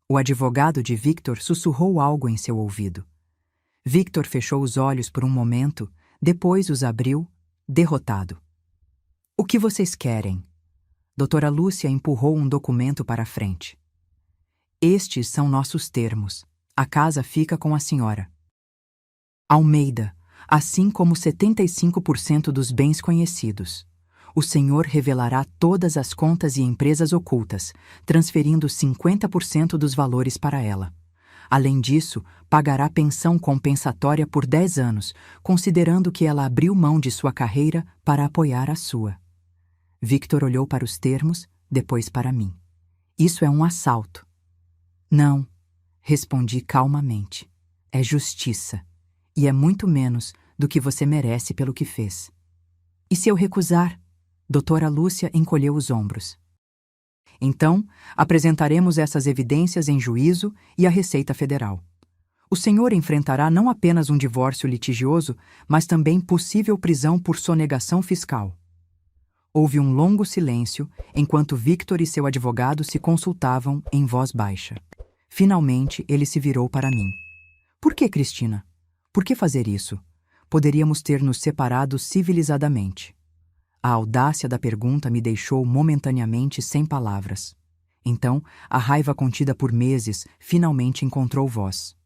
O advogado de Victor sussurrou algo em seu ouvido. Victor fechou os olhos por um momento, depois os abriu, derrotado. O que vocês querem? Doutora Lúcia empurrou um documento para a frente. Estes são nossos termos. A casa fica com a senhora Almeida, assim como 75% dos bens conhecidos. O senhor revelará todas as contas e empresas ocultas, transferindo 50% dos valores para ela. Além disso, pagará pensão compensatória por 10 anos, considerando que ela abriu mão de sua carreira para apoiar a sua. Victor olhou para os termos, depois para mim. Isso é um assalto. Não, respondi calmamente. É justiça, e é muito menos do que você merece pelo que fez. E se eu recusar? Doutora Lúcia encolheu os ombros. Então, apresentaremos essas evidências em juízo e à Receita Federal. O senhor enfrentará não apenas um divórcio litigioso, mas também possível prisão por sonegação fiscal. Houve um longo silêncio, enquanto Victor e seu advogado se consultavam em voz baixa. Finalmente, ele se virou para mim. Por que, Cristina? Por que fazer isso? Poderíamos ter nos separado civilizadamente. A audácia da pergunta me deixou momentaneamente sem palavras. Então, a raiva contida por meses finalmente encontrou voz.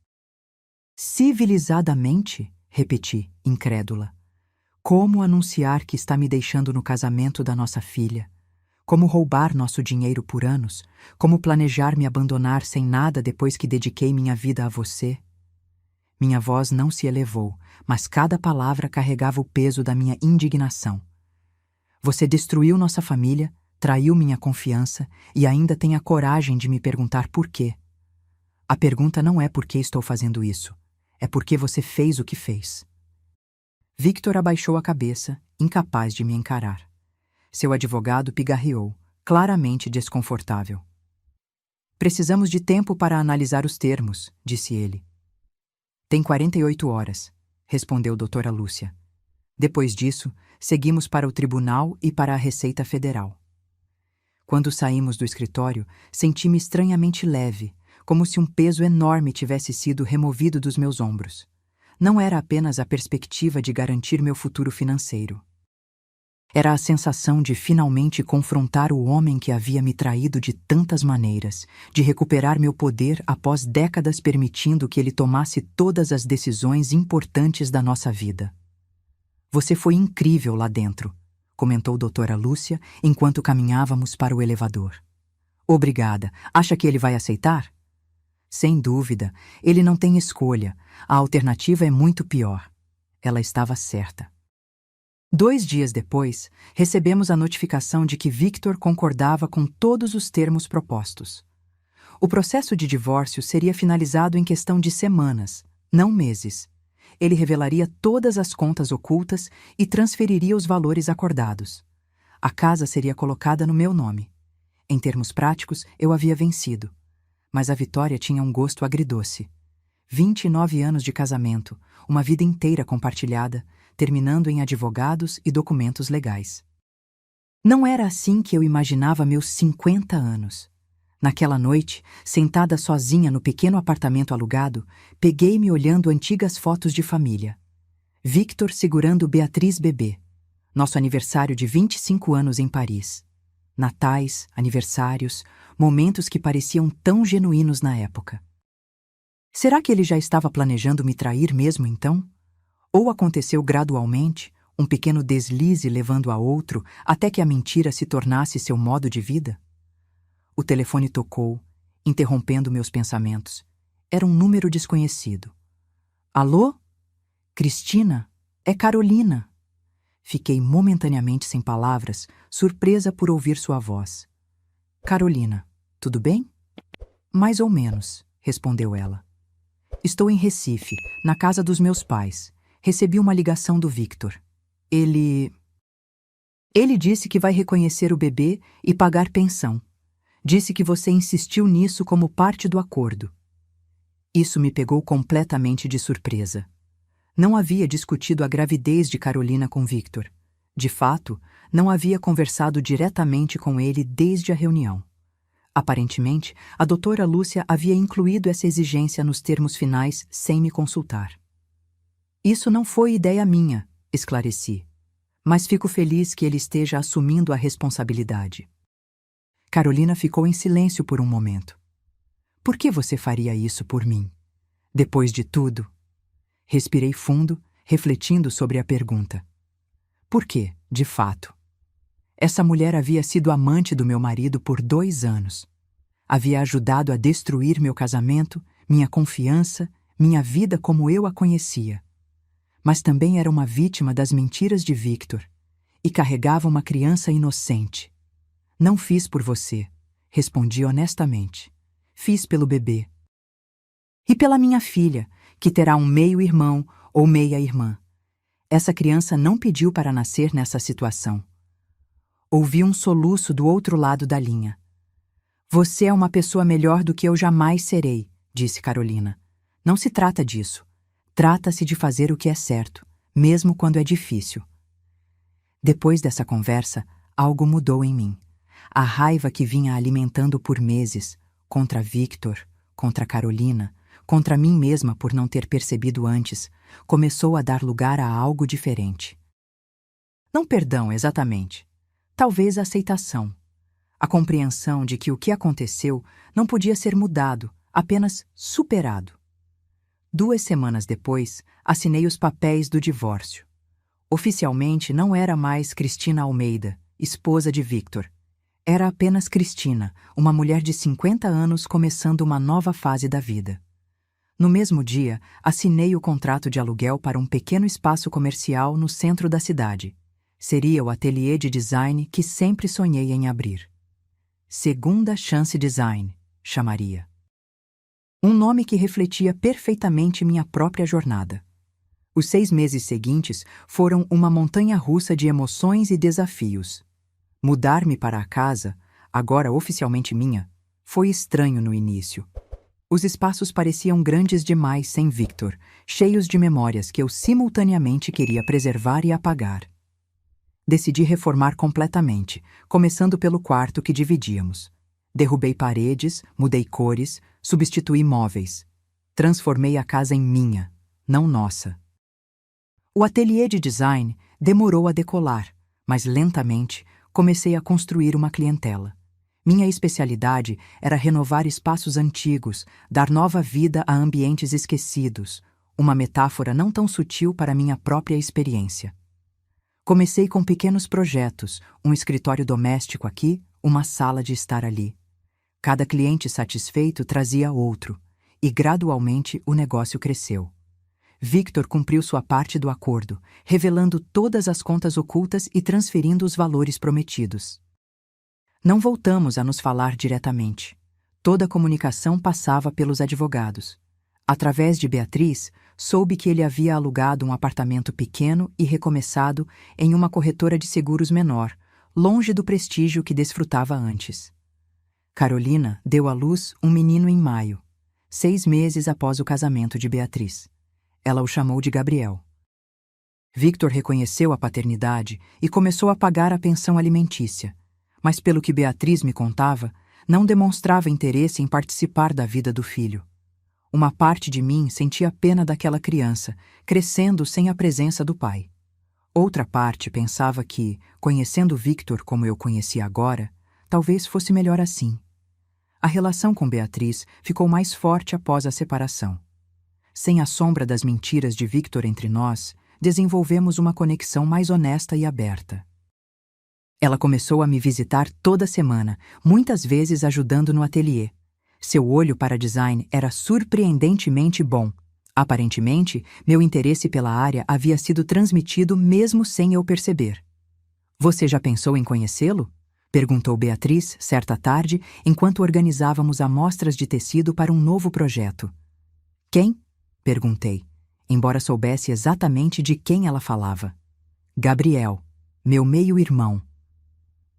Civilizadamente? Repeti, incrédula. Como anunciar que está me deixando no casamento da nossa filha? Como roubar nosso dinheiro por anos? Como planejar me abandonar sem nada depois que dediquei minha vida a você? Minha voz não se elevou, mas cada palavra carregava o peso da minha indignação. Você destruiu nossa família, traiu minha confiança e ainda tem a coragem de me perguntar por quê. A pergunta não é por que estou fazendo isso, é porque você fez o que fez. Victor abaixou a cabeça, incapaz de me encarar. Seu advogado pigarreou, claramente desconfortável. Precisamos de tempo para analisar os termos, disse ele. Tem 48 horas, respondeu doutora Lúcia. Depois disso, seguimos para o tribunal e para a Receita Federal. Quando saímos do escritório, senti-me estranhamente leve, como se um peso enorme tivesse sido removido dos meus ombros. Não era apenas a perspectiva de garantir meu futuro financeiro. Era a sensação de finalmente confrontar o homem que havia me traído de tantas maneiras, de recuperar meu poder após décadas permitindo que ele tomasse todas as decisões importantes da nossa vida. Você foi incrível lá dentro, comentou doutora Lúcia enquanto caminhávamos para o elevador. Obrigada. Acha que ele vai aceitar? Sem dúvida, ele não tem escolha. A alternativa é muito pior. Ela estava certa. 2 dias depois, recebemos a notificação de que Victor concordava com todos os termos propostos. O processo de divórcio seria finalizado em questão de semanas, não meses. Ele revelaria todas as contas ocultas e transferiria os valores acordados. A casa seria colocada no meu nome. Em termos práticos, eu havia vencido. Mas a vitória tinha um gosto agridoce. 29 anos de casamento, uma vida inteira compartilhada, terminando em advogados e documentos legais. Não era assim que eu imaginava meus 50 anos. Naquela noite, sentada sozinha no pequeno apartamento alugado, peguei-me olhando antigas fotos de família. Victor segurando Beatriz bebê. Nosso aniversário de 25 anos em Paris. Natais, aniversários, momentos que pareciam tão genuínos na época. Será que ele já estava planejando me trair mesmo então? Ou aconteceu gradualmente, um pequeno deslize levando a outro até que a mentira se tornasse seu modo de vida? O telefone tocou, interrompendo meus pensamentos. Era um número desconhecido. Alô? Cristina? É Carolina. Fiquei momentaneamente sem palavras, surpresa por ouvir sua voz. Carolina, tudo bem? Mais ou menos, respondeu ela. Estou em Recife, na casa dos meus pais. Recebi uma ligação do Victor. Ele disse que vai reconhecer o bebê e pagar pensão. Disse que você insistiu nisso como parte do acordo. Isso me pegou completamente de surpresa. Não havia discutido a gravidez de Carolina com Victor. De fato, não havia conversado diretamente com ele desde a reunião. Aparentemente, a doutora Lúcia havia incluído essa exigência nos termos finais sem me consultar. Isso não foi ideia minha, esclareci. Mas fico feliz que ele esteja assumindo a responsabilidade. Carolina ficou em silêncio por um momento. Por que você faria isso por mim? Depois de tudo? Respirei fundo, refletindo sobre a pergunta. Por quê, de fato? Essa mulher havia sido amante do meu marido por 2 anos. Havia ajudado a destruir meu casamento, minha confiança, minha vida como eu a conhecia. Mas também era uma vítima das mentiras de Victor e carregava uma criança inocente. Não fiz por você, respondi honestamente. Fiz pelo bebê. E pela minha filha, que terá um meio-irmão ou meia-irmã. Essa criança não pediu para nascer nessa situação. Ouvi um soluço do outro lado da linha. Você é uma pessoa melhor do que eu jamais serei, disse Carolina. Não se trata disso. Trata-se de fazer o que é certo, mesmo quando é difícil. Depois dessa conversa, algo mudou em mim. A raiva que vinha alimentando por meses, contra Victor, contra Carolina, contra mim mesma por não ter percebido antes, começou a dar lugar a algo diferente. Não perdão, exatamente. Talvez a aceitação. A compreensão de que o que aconteceu não podia ser mudado, apenas superado. 2 semanas depois, assinei os papéis do divórcio. Oficialmente não era mais Cristina Almeida, esposa de Victor. Era apenas Cristina, uma mulher de 50 anos começando uma nova fase da vida. No mesmo dia, assinei o contrato de aluguel para um pequeno espaço comercial no centro da cidade. Seria o ateliê de design que sempre sonhei em abrir. Segunda Chance Design, chamaria. Um nome que refletia perfeitamente minha própria jornada. Os 6 meses seguintes foram uma montanha-russa de emoções e desafios. Mudar-me para a casa, agora oficialmente minha, Foi estranho no início. Os espaços pareciam grandes demais sem Victor, cheios de memórias que eu simultaneamente queria preservar e apagar. Decidi reformar completamente, começando pelo quarto que dividíamos. Derrubei paredes, mudei cores, substituí móveis. Transformei a casa em minha, não nossa. O ateliê de design demorou a decolar, mas lentamente comecei a construir uma clientela. Minha especialidade era renovar espaços antigos, dar nova vida a ambientes esquecidos, uma metáfora não tão sutil para minha própria experiência. Comecei com pequenos projetos, um escritório doméstico aqui, uma sala de estar ali. Cada cliente satisfeito trazia outro, e gradualmente o negócio cresceu. Victor cumpriu sua parte do acordo, revelando todas as contas ocultas e transferindo os valores prometidos. Não voltamos a nos falar diretamente. Toda a comunicação passava pelos advogados. Através de Beatriz, soube que ele havia alugado um apartamento pequeno e recomeçado em uma corretora de seguros menor, longe do prestígio que desfrutava antes. Carolina deu à luz um menino em maio, 6 meses após o casamento de Beatriz. Ela o chamou de Gabriel. Victor reconheceu a paternidade e começou a pagar a pensão alimentícia, mas pelo que Beatriz me contava, não demonstrava interesse em participar da vida do filho. Uma parte de mim sentia pena daquela criança, crescendo sem a presença do pai. Outra parte pensava que, conhecendo Victor como eu conhecia agora, talvez fosse melhor assim. A relação com Beatriz ficou mais forte após a separação. Sem a sombra das mentiras de Victor entre nós, desenvolvemos uma conexão mais honesta e aberta. Ela começou a me visitar toda semana, muitas vezes ajudando no ateliê. Seu olho para design era surpreendentemente bom. Aparentemente, meu interesse pela área havia sido transmitido mesmo sem eu perceber. "Você já pensou em conhecê-lo?" perguntou Beatriz, certa tarde, enquanto organizávamos amostras de tecido para um novo projeto. "Quem?" perguntei, embora soubesse exatamente de quem ela falava. "Gabriel, meu meio-irmão."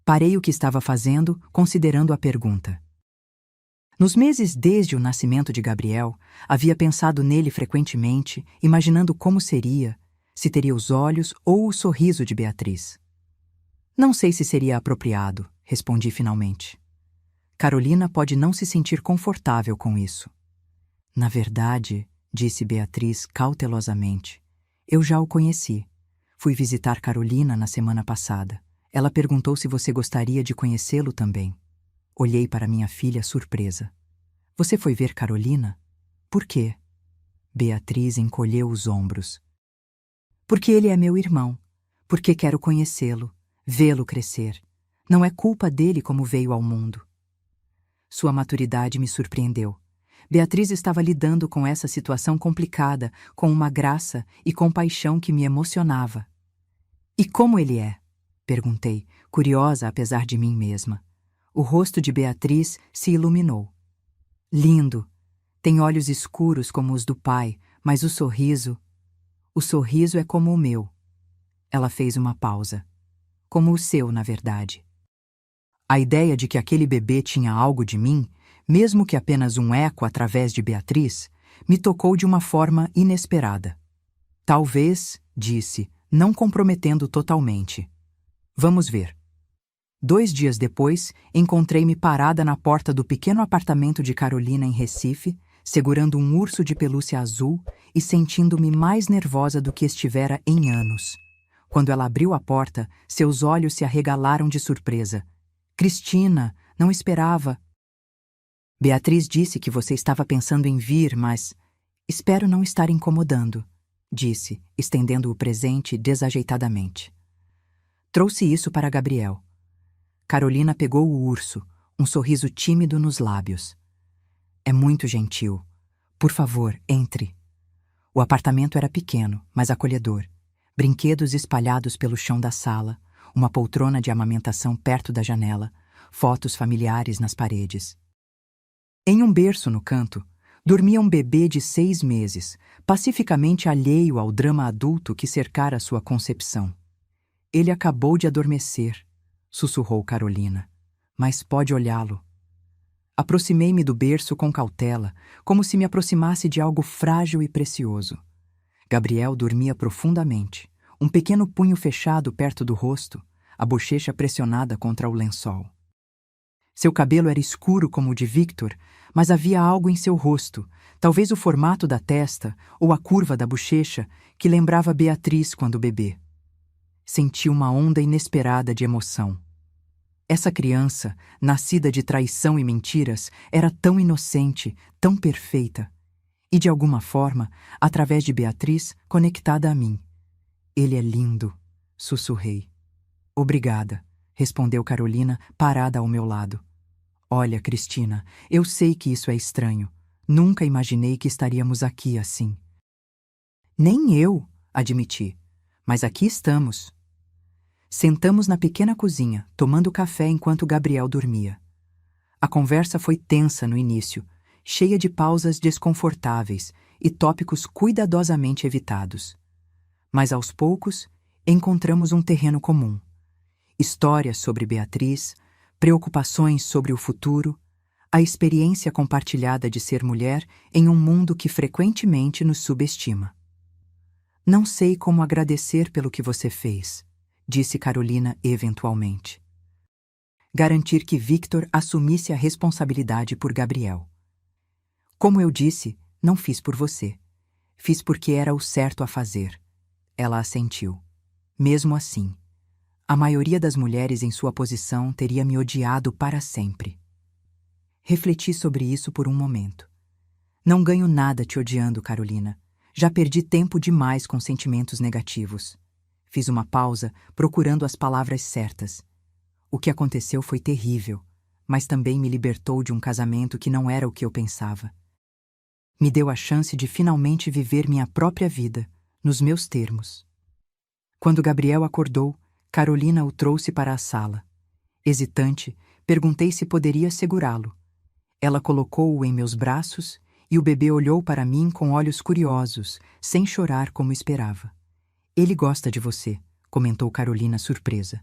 Parei o que estava fazendo, considerando a pergunta. Nos meses desde o nascimento de Gabriel, havia pensado nele frequentemente, imaginando como seria, se teria os olhos ou o sorriso de Beatriz. "Não sei se seria apropriado", respondi finalmente. "Carolina pode não se sentir confortável com isso." "Na verdade", disse Beatriz cautelosamente, "eu já o conheci. Fui visitar Carolina na semana passada. Ela perguntou se você gostaria de conhecê-lo também." Olhei para minha filha surpresa. "Você foi ver Carolina? Por quê?" Beatriz encolheu os ombros. "Porque ele é meu irmão. Porque quero conhecê-lo, vê-lo crescer. Não é culpa dele como veio ao mundo." Sua maturidade me surpreendeu. Beatriz estava lidando com essa situação complicada, com uma graça e compaixão que me emocionava. "E como ele é?" perguntei, curiosa apesar de mim mesma. O rosto de Beatriz se iluminou. "Lindo. Tem olhos escuros como os do pai, mas o sorriso é como o meu." Ela fez uma pausa. "Como o seu, na verdade." A ideia de que aquele bebê tinha algo de mim, mesmo que apenas um eco através de Beatriz, me tocou de uma forma inesperada. "Talvez", disse, não comprometendo totalmente. "Vamos ver." 2 dias depois, encontrei-me parada na porta do pequeno apartamento de Carolina em Recife, segurando um urso de pelúcia azul e sentindo-me mais nervosa do que estivera em anos. Quando ela abriu a porta, seus olhos se arregalaram de surpresa. "Cristina, não esperava." "Beatriz disse que você estava pensando em vir, mas espero não estar incomodando", disse, estendendo o presente desajeitadamente. Trouxe isso para Gabriel. Carolina pegou o urso, um sorriso tímido nos lábios. "É muito gentil. Por favor, entre." O apartamento era pequeno, mas acolhedor. Brinquedos espalhados pelo chão da sala, uma poltrona de amamentação perto da janela, fotos familiares nas paredes. Em um berço no canto, dormia um bebê de 6 meses, pacificamente alheio ao drama adulto que cercara sua concepção. "Ele acabou de adormecer", sussurrou Carolina. "Mas pode olhá-lo." Aproximei-me do berço com cautela, como se me aproximasse de algo frágil e precioso. Gabriel dormia profundamente, um pequeno punho fechado perto do rosto, a bochecha pressionada contra o lençol. Seu cabelo era escuro como o de Victor, mas havia algo em seu rosto, talvez o formato da testa ou a curva da bochecha, que lembrava Beatriz quando bebê. Senti uma onda inesperada de emoção. Essa criança, nascida de traição e mentiras, era tão inocente, tão perfeita. E, de alguma forma, através de Beatriz, conectada a mim. Ele é lindo, sussurrei. Obrigada, respondeu Carolina, parada ao meu lado. Olha, Cristina, eu sei que isso é estranho. Nunca imaginei que estaríamos aqui assim. Nem eu, admiti. Mas aqui estamos. Sentamos na pequena cozinha, tomando café enquanto Gabriel dormia. A conversa foi tensa no início, cheia de pausas desconfortáveis e tópicos cuidadosamente evitados. Mas aos poucos, encontramos um terreno comum. Histórias sobre Beatriz, preocupações sobre o futuro, a experiência compartilhada de ser mulher em um mundo que frequentemente nos subestima. Não sei como agradecer pelo que você fez, disse Carolina eventualmente. Garantir que Victor assumisse a responsabilidade por Gabriel. Como eu disse, não fiz por você. Fiz porque era o certo a fazer. Ela assentiu. Mesmo assim, a maioria das mulheres em sua posição teria me odiado para sempre. Refleti sobre isso por um momento. Não ganho nada te odiando, Carolina. Já perdi tempo demais com sentimentos negativos. Fiz uma pausa, procurando as palavras certas. O que aconteceu foi terrível, mas também me libertou de um casamento que não era o que eu pensava. Me deu a chance de finalmente viver minha própria vida, nos meus termos. Quando Gabriel acordou, Carolina o trouxe para a sala. Hesitante, perguntei se poderia segurá-lo. Ela colocou-o em meus braços e o bebê olhou para mim com olhos curiosos, sem chorar como esperava. Ele gosta de você, comentou Carolina surpresa.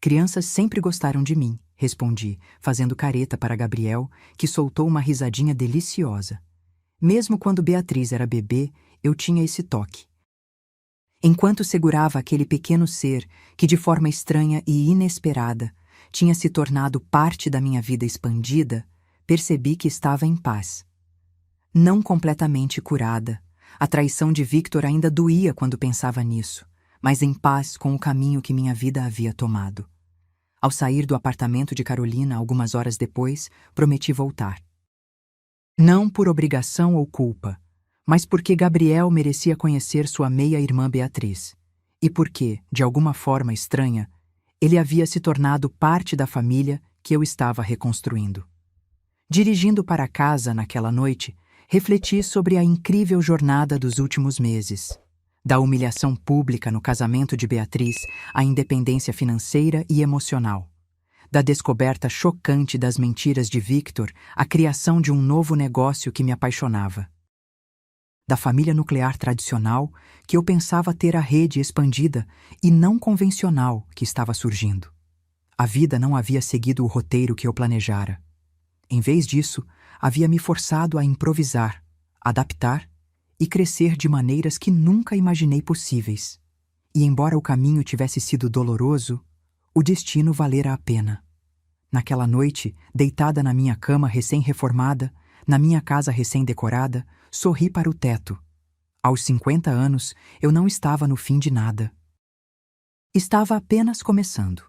Crianças sempre gostaram de mim, respondi, fazendo careta para Gabriel, que soltou uma risadinha deliciosa. Mesmo quando Beatriz era bebê, eu tinha esse toque. Enquanto segurava aquele pequeno ser que, de forma estranha e inesperada, tinha se tornado parte da minha vida expandida, percebi que estava em paz. Não completamente curada, a traição de Victor ainda doía quando pensava nisso, mas em paz com o caminho que minha vida havia tomado. Ao sair do apartamento de Carolina algumas horas depois, prometi voltar. Não por obrigação ou culpa, mas porque Gabriel merecia conhecer sua meia-irmã Beatriz, e porque, de alguma forma estranha, ele havia se tornado parte da família que eu estava reconstruindo. Dirigindo para casa naquela noite, refleti sobre a incrível jornada dos últimos meses. Da humilhação pública no casamento de Beatriz à independência financeira e emocional. Da descoberta chocante das mentiras de Victor à criação de um novo negócio que me apaixonava. Da família nuclear tradicional, que eu pensava ter a rede expandida e não convencional que estava surgindo. A vida não havia seguido o roteiro que eu planejara. Em vez disso, havia me forçado a improvisar, adaptar e crescer de maneiras que nunca imaginei possíveis. E embora o caminho tivesse sido doloroso, o destino valera a pena. Naquela noite, deitada na minha cama recém-reformada, na minha casa recém-decorada, sorri para o teto. Aos 50 anos, eu não estava no fim de nada. Estava apenas começando.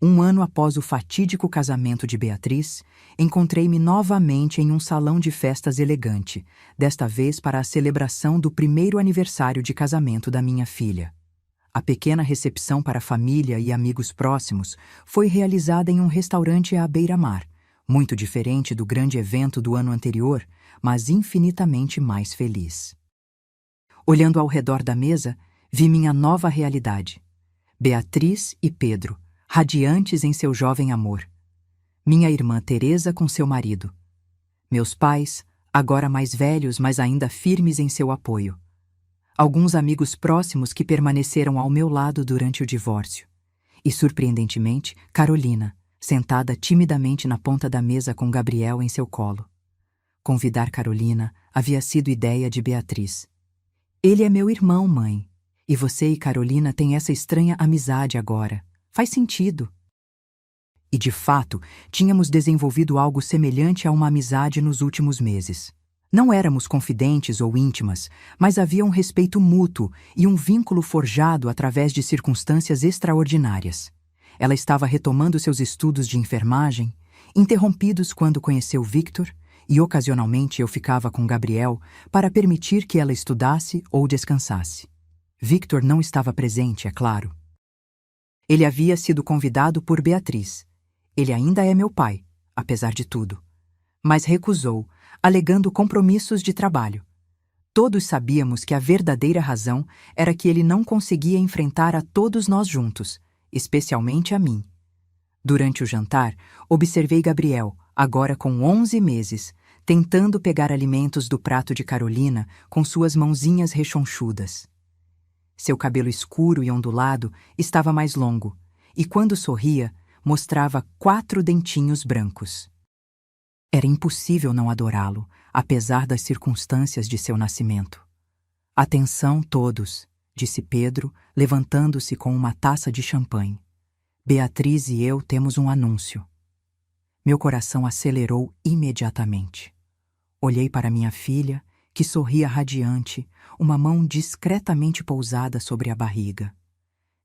Um ano após o fatídico casamento de Beatriz, encontrei-me novamente em um salão de festas elegante, desta vez para a celebração do primeiro aniversário de casamento da minha filha. A pequena recepção para a família e amigos próximos foi realizada em um restaurante à beira-mar, muito diferente do grande evento do ano anterior, mas infinitamente mais feliz. Olhando ao redor da mesa, vi minha nova realidade. Beatriz e Pedro, radiantes em seu jovem amor. Minha irmã Teresa com seu marido. Meus pais, agora mais velhos, mas ainda firmes em seu apoio. Alguns amigos próximos que permaneceram ao meu lado durante o divórcio. E, surpreendentemente, Carolina, sentada timidamente na ponta da mesa com Gabriel em seu colo. Convidar Carolina havia sido ideia de Beatriz. Ele é meu irmão, mãe, e você e Carolina têm essa estranha amizade agora. Faz sentido. E, de fato, tínhamos desenvolvido algo semelhante a uma amizade nos últimos meses. Não éramos confidentes ou íntimas, mas havia um respeito mútuo e um vínculo forjado através de circunstâncias extraordinárias. Ela estava retomando seus estudos de enfermagem, interrompidos quando conheceu Victor, e ocasionalmente eu ficava com Gabriel para permitir que ela estudasse ou descansasse. Victor não estava presente, é claro. Ele havia sido convidado por Beatriz. Ele ainda é meu pai, apesar de tudo. Mas recusou, alegando compromissos de trabalho. Todos sabíamos que a verdadeira razão era que ele não conseguia enfrentar a todos nós juntos, especialmente a mim. Durante o jantar, observei Gabriel, agora com 11 meses, tentando pegar alimentos do prato de Carolina com suas mãozinhas rechonchudas. Seu cabelo escuro e ondulado estava mais longo, e quando sorria, mostrava 4 dentinhos brancos. Era impossível não adorá-lo, apesar das circunstâncias de seu nascimento. Atenção todos, disse Pedro, levantando-se com uma taça de champanhe. Beatriz e eu temos um anúncio. Meu coração acelerou imediatamente. Olhei para minha filha, que sorria radiante, uma mão discretamente pousada sobre a barriga.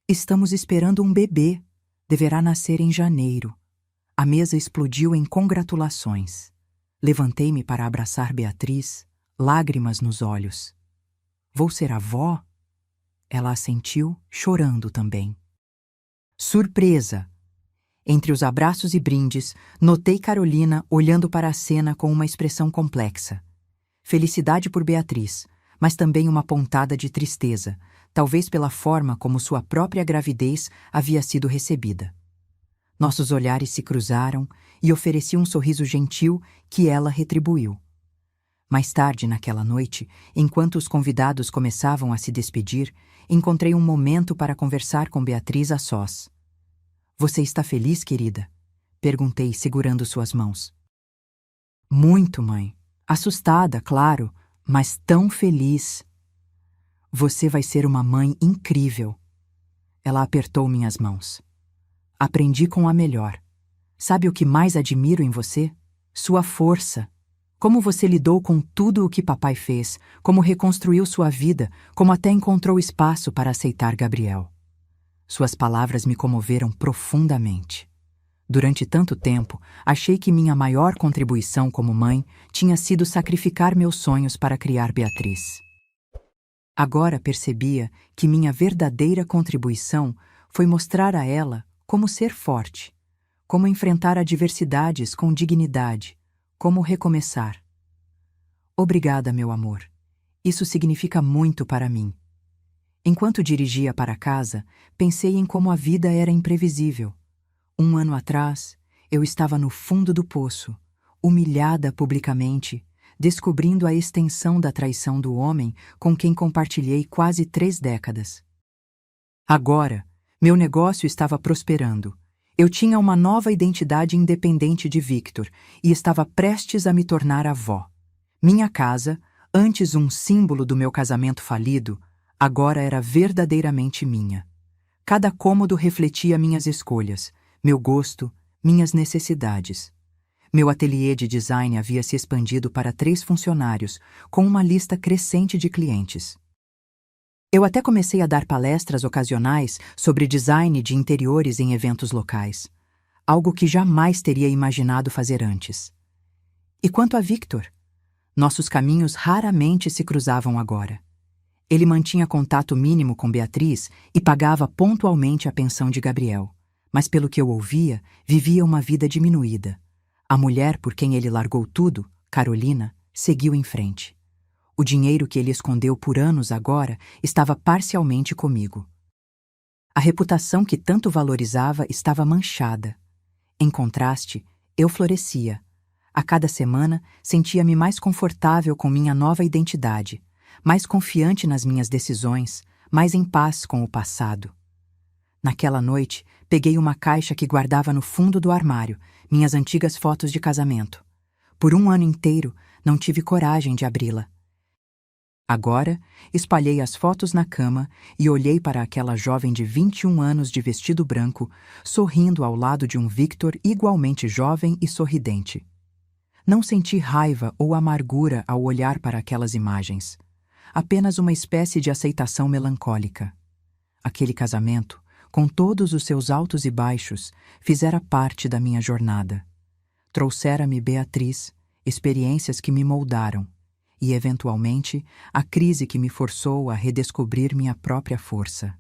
Estamos esperando um bebê. Deverá nascer em janeiro. A mesa explodiu em congratulações. Levantei-me para abraçar Beatriz, lágrimas nos olhos. Vou ser avó? Ela assentiu, chorando também. Surpresa! Entre os abraços e brindes, notei Carolina olhando para a cena com uma expressão complexa. Felicidade por Beatriz, mas também uma pontada de tristeza, talvez pela forma como sua própria gravidez havia sido recebida. Nossos olhares se cruzaram e ofereci um sorriso gentil que ela retribuiu. Mais tarde, naquela noite, enquanto os convidados começavam a se despedir, encontrei um momento para conversar com Beatriz a sós. Você está feliz, querida? Perguntei, segurando suas mãos. Muito, mãe. Assustada, claro, mas tão feliz. Você vai ser uma mãe incrível. Ela apertou minhas mãos. Aprendi com a melhor. Sabe o que mais admiro em você? Sua força. Como você lidou com tudo o que papai fez, como reconstruiu sua vida, como até encontrou espaço para aceitar Gabriel. Suas palavras me comoveram profundamente. Durante tanto tempo, achei que minha maior contribuição como mãe tinha sido sacrificar meus sonhos para criar Beatriz. Agora percebia que minha verdadeira contribuição foi mostrar a ela como ser forte, como enfrentar adversidades com dignidade, como recomeçar. Obrigada, meu amor. Isso significa muito para mim. Enquanto dirigia para casa, pensei em como a vida era imprevisível. 1 ano atrás, eu estava no fundo do poço, humilhada publicamente, descobrindo a extensão da traição do homem com quem compartilhei quase 3 décadas. Agora, meu negócio estava prosperando. Eu tinha uma nova identidade independente de Victor e estava prestes a me tornar avó. Minha casa, antes um símbolo do meu casamento falido, agora era verdadeiramente minha. Cada cômodo refletia minhas escolhas, meu gosto, minhas necessidades. Meu ateliê de design havia se expandido para 3 funcionários, com uma lista crescente de clientes. Eu até comecei a dar palestras ocasionais sobre design de interiores em eventos locais, algo que jamais teria imaginado fazer antes. E quanto a Victor? Nossos caminhos raramente se cruzavam agora. Ele mantinha contato mínimo com Beatriz e pagava pontualmente a pensão de Gabriel, mas pelo que eu ouvia, vivia uma vida diminuída. A mulher por quem ele largou tudo, Carolina, seguiu em frente. O dinheiro que ele escondeu por anos agora estava parcialmente comigo. A reputação que tanto valorizava estava manchada. Em contraste, eu florescia. A cada semana, sentia-me mais confortável com minha nova identidade, mais confiante nas minhas decisões, mais em paz com o passado. Naquela noite, peguei uma caixa que guardava no fundo do armário minhas antigas fotos de casamento. Por um ano inteiro, não tive coragem de abri-la. Agora, espalhei as fotos na cama e olhei para aquela jovem de 21 anos de vestido branco, sorrindo ao lado de um Victor igualmente jovem e sorridente. Não senti raiva ou amargura ao olhar para aquelas imagens. Apenas uma espécie de aceitação melancólica. Aquele casamento, com todos os seus altos e baixos, fizera parte da minha jornada. Trouxera-me Beatriz, experiências que me moldaram, e, eventualmente, a crise que me forçou a redescobrir minha própria força.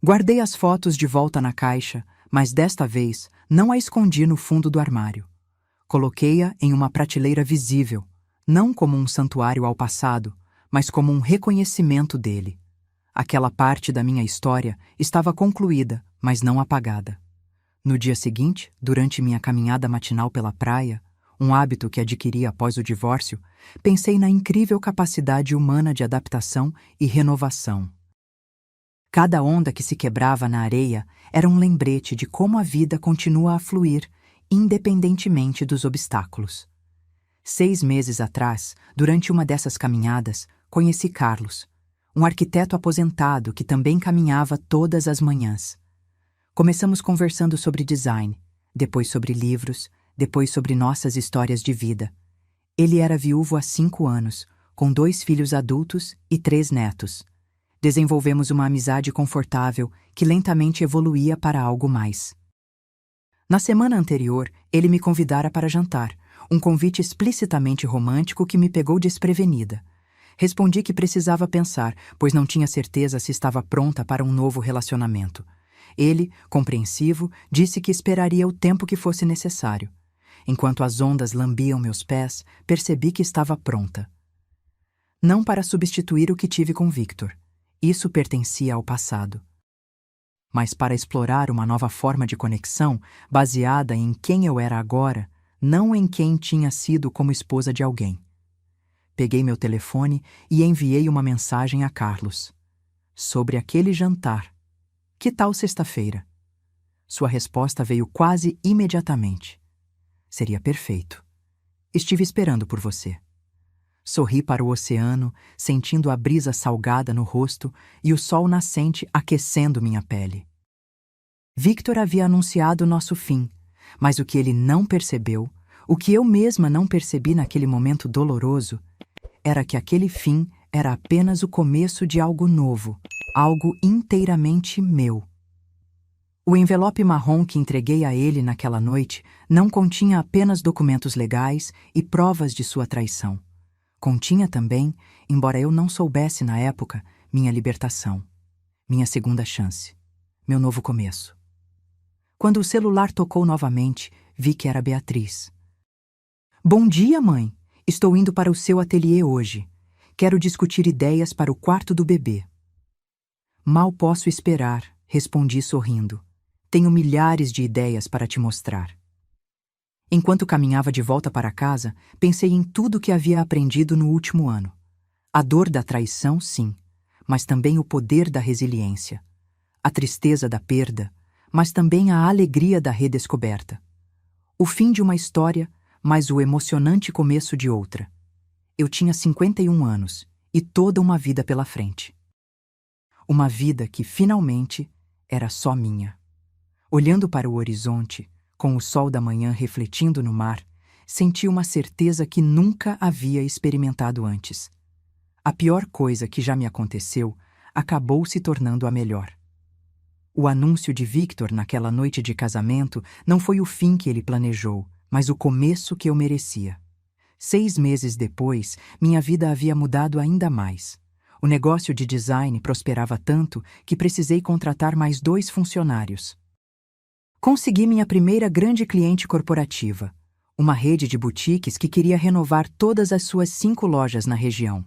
Guardei as fotos de volta na caixa, mas desta vez não a escondi no fundo do armário. Coloquei-a em uma prateleira visível, não como um santuário ao passado, mas como um reconhecimento dele. Aquela parte da minha história estava concluída, mas não apagada. No dia seguinte, durante minha caminhada matinal pela praia, um hábito que adquiri após o divórcio, pensei na incrível capacidade humana de adaptação e renovação. Cada onda que se quebrava na areia era um lembrete de como a vida continua a fluir, independentemente dos obstáculos. 6 meses atrás, durante uma dessas caminhadas, conheci Carlos, um arquiteto aposentado que também caminhava todas as manhãs. Começamos conversando sobre design, depois sobre livros, depois sobre nossas histórias de vida. Ele era viúvo há 5 anos, com 2 filhos adultos e 3 netos. Desenvolvemos uma amizade confortável que lentamente evoluía para algo mais. Na semana anterior, ele me convidara para jantar, um convite explicitamente romântico que me pegou desprevenida. Respondi que precisava pensar, pois não tinha certeza se estava pronta para um novo relacionamento. Ele, compreensivo, disse que esperaria o tempo que fosse necessário. Enquanto as ondas lambiam meus pés, percebi que estava pronta. Não para substituir o que tive com Victor. Isso pertencia ao passado. Mas para explorar uma nova forma de conexão baseada em quem eu era agora, não em quem tinha sido como esposa de alguém. Peguei meu telefone e enviei uma mensagem a Carlos. Sobre aquele jantar. Que tal sexta-feira? Sua resposta veio quase imediatamente. Seria perfeito. Estive esperando por você. Sorri para o oceano, sentindo a brisa salgada no rosto e o sol nascente aquecendo minha pele. Victor havia anunciado nosso fim, mas o que ele não percebeu, o que eu mesma não percebi naquele momento doloroso, era que aquele fim era apenas o começo de algo novo, algo inteiramente meu. O envelope marrom que entreguei a ele naquela noite não continha apenas documentos legais e provas de sua traição. Continha também, embora eu não soubesse na época, minha libertação, minha segunda chance, meu novo começo. Quando o celular tocou novamente, vi que era Beatriz. Bom dia, mãe. Estou indo para o seu ateliê hoje. Quero discutir ideias para o quarto do bebê. Mal posso esperar, respondi sorrindo. Tenho milhares de ideias para te mostrar. Enquanto caminhava de volta para casa, pensei em tudo que havia aprendido no último ano. A dor da traição, sim, mas também o poder da resiliência. A tristeza da perda, mas também a alegria da redescoberta. O fim de uma história, mas o emocionante começo de outra. Eu tinha 51 anos e toda uma vida pela frente. Uma vida que, finalmente, era só minha. Olhando para o horizonte, com o sol da manhã refletindo no mar, senti uma certeza que nunca havia experimentado antes. A pior coisa que já me aconteceu acabou se tornando a melhor. O anúncio de Victor naquela noite de casamento não foi o fim que ele planejou, mas o começo que eu merecia. 6 meses depois, minha vida havia mudado ainda mais. O negócio de design prosperava tanto que precisei contratar mais 2 funcionários. Consegui minha primeira grande cliente corporativa, uma rede de boutiques que queria renovar todas as suas 5 lojas na região.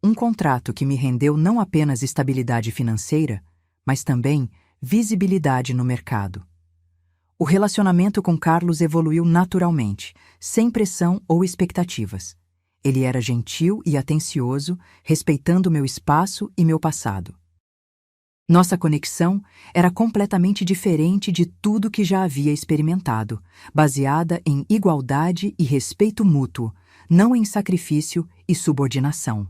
Um contrato que me rendeu não apenas estabilidade financeira, mas também visibilidade no mercado. O relacionamento com Carlos evoluiu naturalmente, sem pressão ou expectativas. Ele era gentil e atencioso, respeitando meu espaço e meu passado. Nossa conexão era completamente diferente de tudo que já havia experimentado, baseada em igualdade e respeito mútuo, não em sacrifício e subordinação.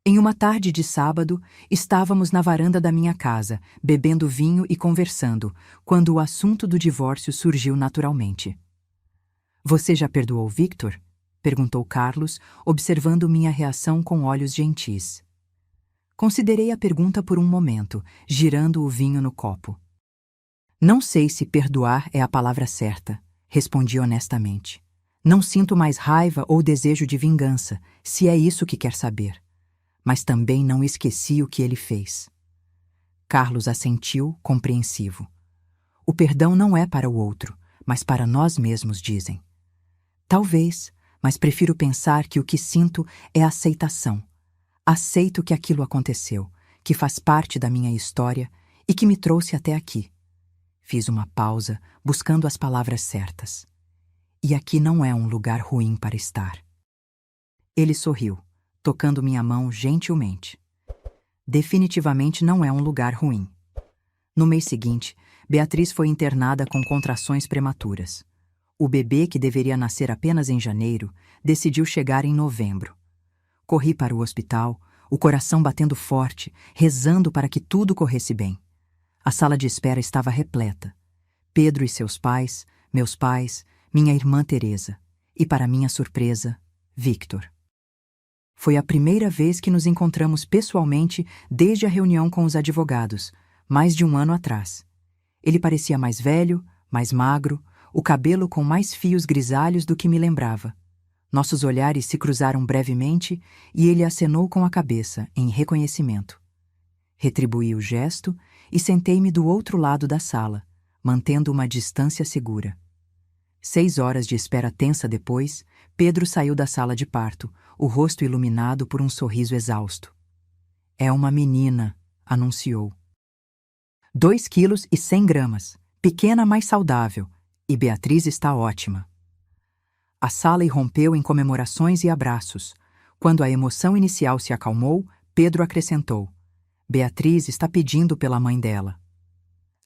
Em uma tarde de sábado, estávamos na varanda da minha casa, bebendo vinho e conversando, quando o assunto do divórcio surgiu naturalmente. "Você já perdoou Victor?" perguntou Carlos, observando minha reação com olhos gentis. Considerei a pergunta por um momento, girando o vinho no copo. "Não sei se perdoar é a palavra certa", respondi honestamente. "Não sinto mais raiva ou desejo de vingança, se é isso que quer saber. Mas também não esqueci o que ele fez." Carlos assentiu, compreensivo. "O perdão não é para o outro, mas para nós mesmos", dizem. Talvez, mas prefiro pensar que o que sinto é aceitação. Aceito que aquilo aconteceu, que faz parte da minha história e que me trouxe até aqui. Fiz uma pausa, buscando as palavras certas. "E aqui não é um lugar ruim para estar." Ele sorriu, tocando minha mão gentilmente. "Definitivamente não é um lugar ruim." No mês seguinte, Beatriz foi internada com contrações prematuras. O bebê, que deveria nascer apenas em janeiro, decidiu chegar em novembro. Corri para o hospital, o coração batendo forte, rezando para que tudo corresse bem. A sala de espera estava repleta. Pedro e seus pais, meus pais, minha irmã Teresa e, para minha surpresa, Victor. Foi a primeira vez que nos encontramos pessoalmente desde a reunião com os advogados, mais de um ano atrás. Ele parecia mais velho, mais magro, o cabelo com mais fios grisalhos do que me lembrava. Nossos olhares se cruzaram brevemente e ele acenou com a cabeça, em reconhecimento. Retribuí o gesto e sentei-me do outro lado da sala, mantendo uma distância segura. 6 horas de espera tensa depois, Pedro saiu da sala de parto, o rosto iluminado por um sorriso exausto. "É uma menina", anunciou. 2 quilos e 100 gramas, pequena, mas saudável, e Beatriz está ótima. A sala irrompeu em comemorações e abraços. Quando a emoção inicial se acalmou, Pedro acrescentou: "Beatriz está pedindo pela mãe dela."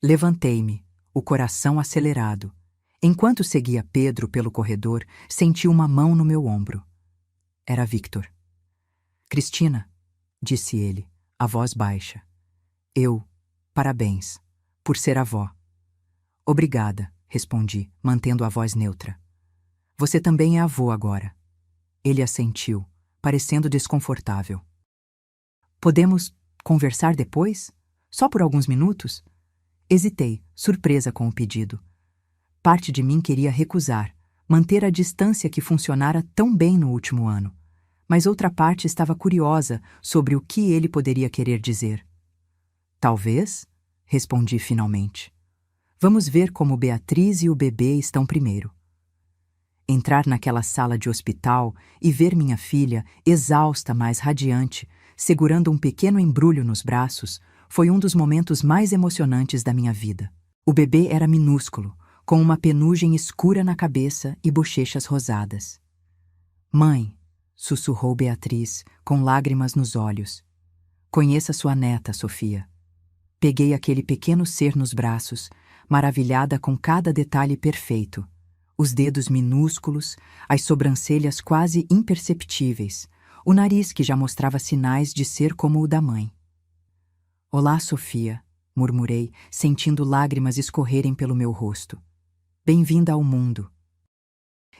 Levantei-me, o coração acelerado. Enquanto seguia Pedro pelo corredor, senti uma mão no meu ombro. Era Victor. "Cristina", disse ele, a voz baixa. Parabéns, por ser avó." "Obrigada", respondi, mantendo a voz neutra. "Você também é avô agora." Ele assentiu, parecendo desconfortável. "Podemos conversar depois? Só por alguns minutos?" Hesitei, surpresa com o pedido. Parte de mim queria recusar, manter a distância que funcionara tão bem no último ano. Mas outra parte estava curiosa sobre o que ele poderia querer dizer. "Talvez", respondi finalmente. "Vamos ver como Beatriz e o bebê estão primeiro." Entrar naquela sala de hospital e ver minha filha, exausta, mas radiante, segurando um pequeno embrulho nos braços, foi um dos momentos mais emocionantes da minha vida. O bebê era minúsculo, com uma penugem escura na cabeça e bochechas rosadas. "Mãe", sussurrou Beatriz, com lágrimas nos olhos. "Conheça sua neta, Sofia." Peguei aquele pequeno ser nos braços, maravilhada com cada detalhe perfeito. Os dedos minúsculos, as sobrancelhas quase imperceptíveis, o nariz que já mostrava sinais de ser como o da mãe. "Olá, Sofia", murmurei, sentindo lágrimas escorrerem pelo meu rosto. "Bem-vinda ao mundo."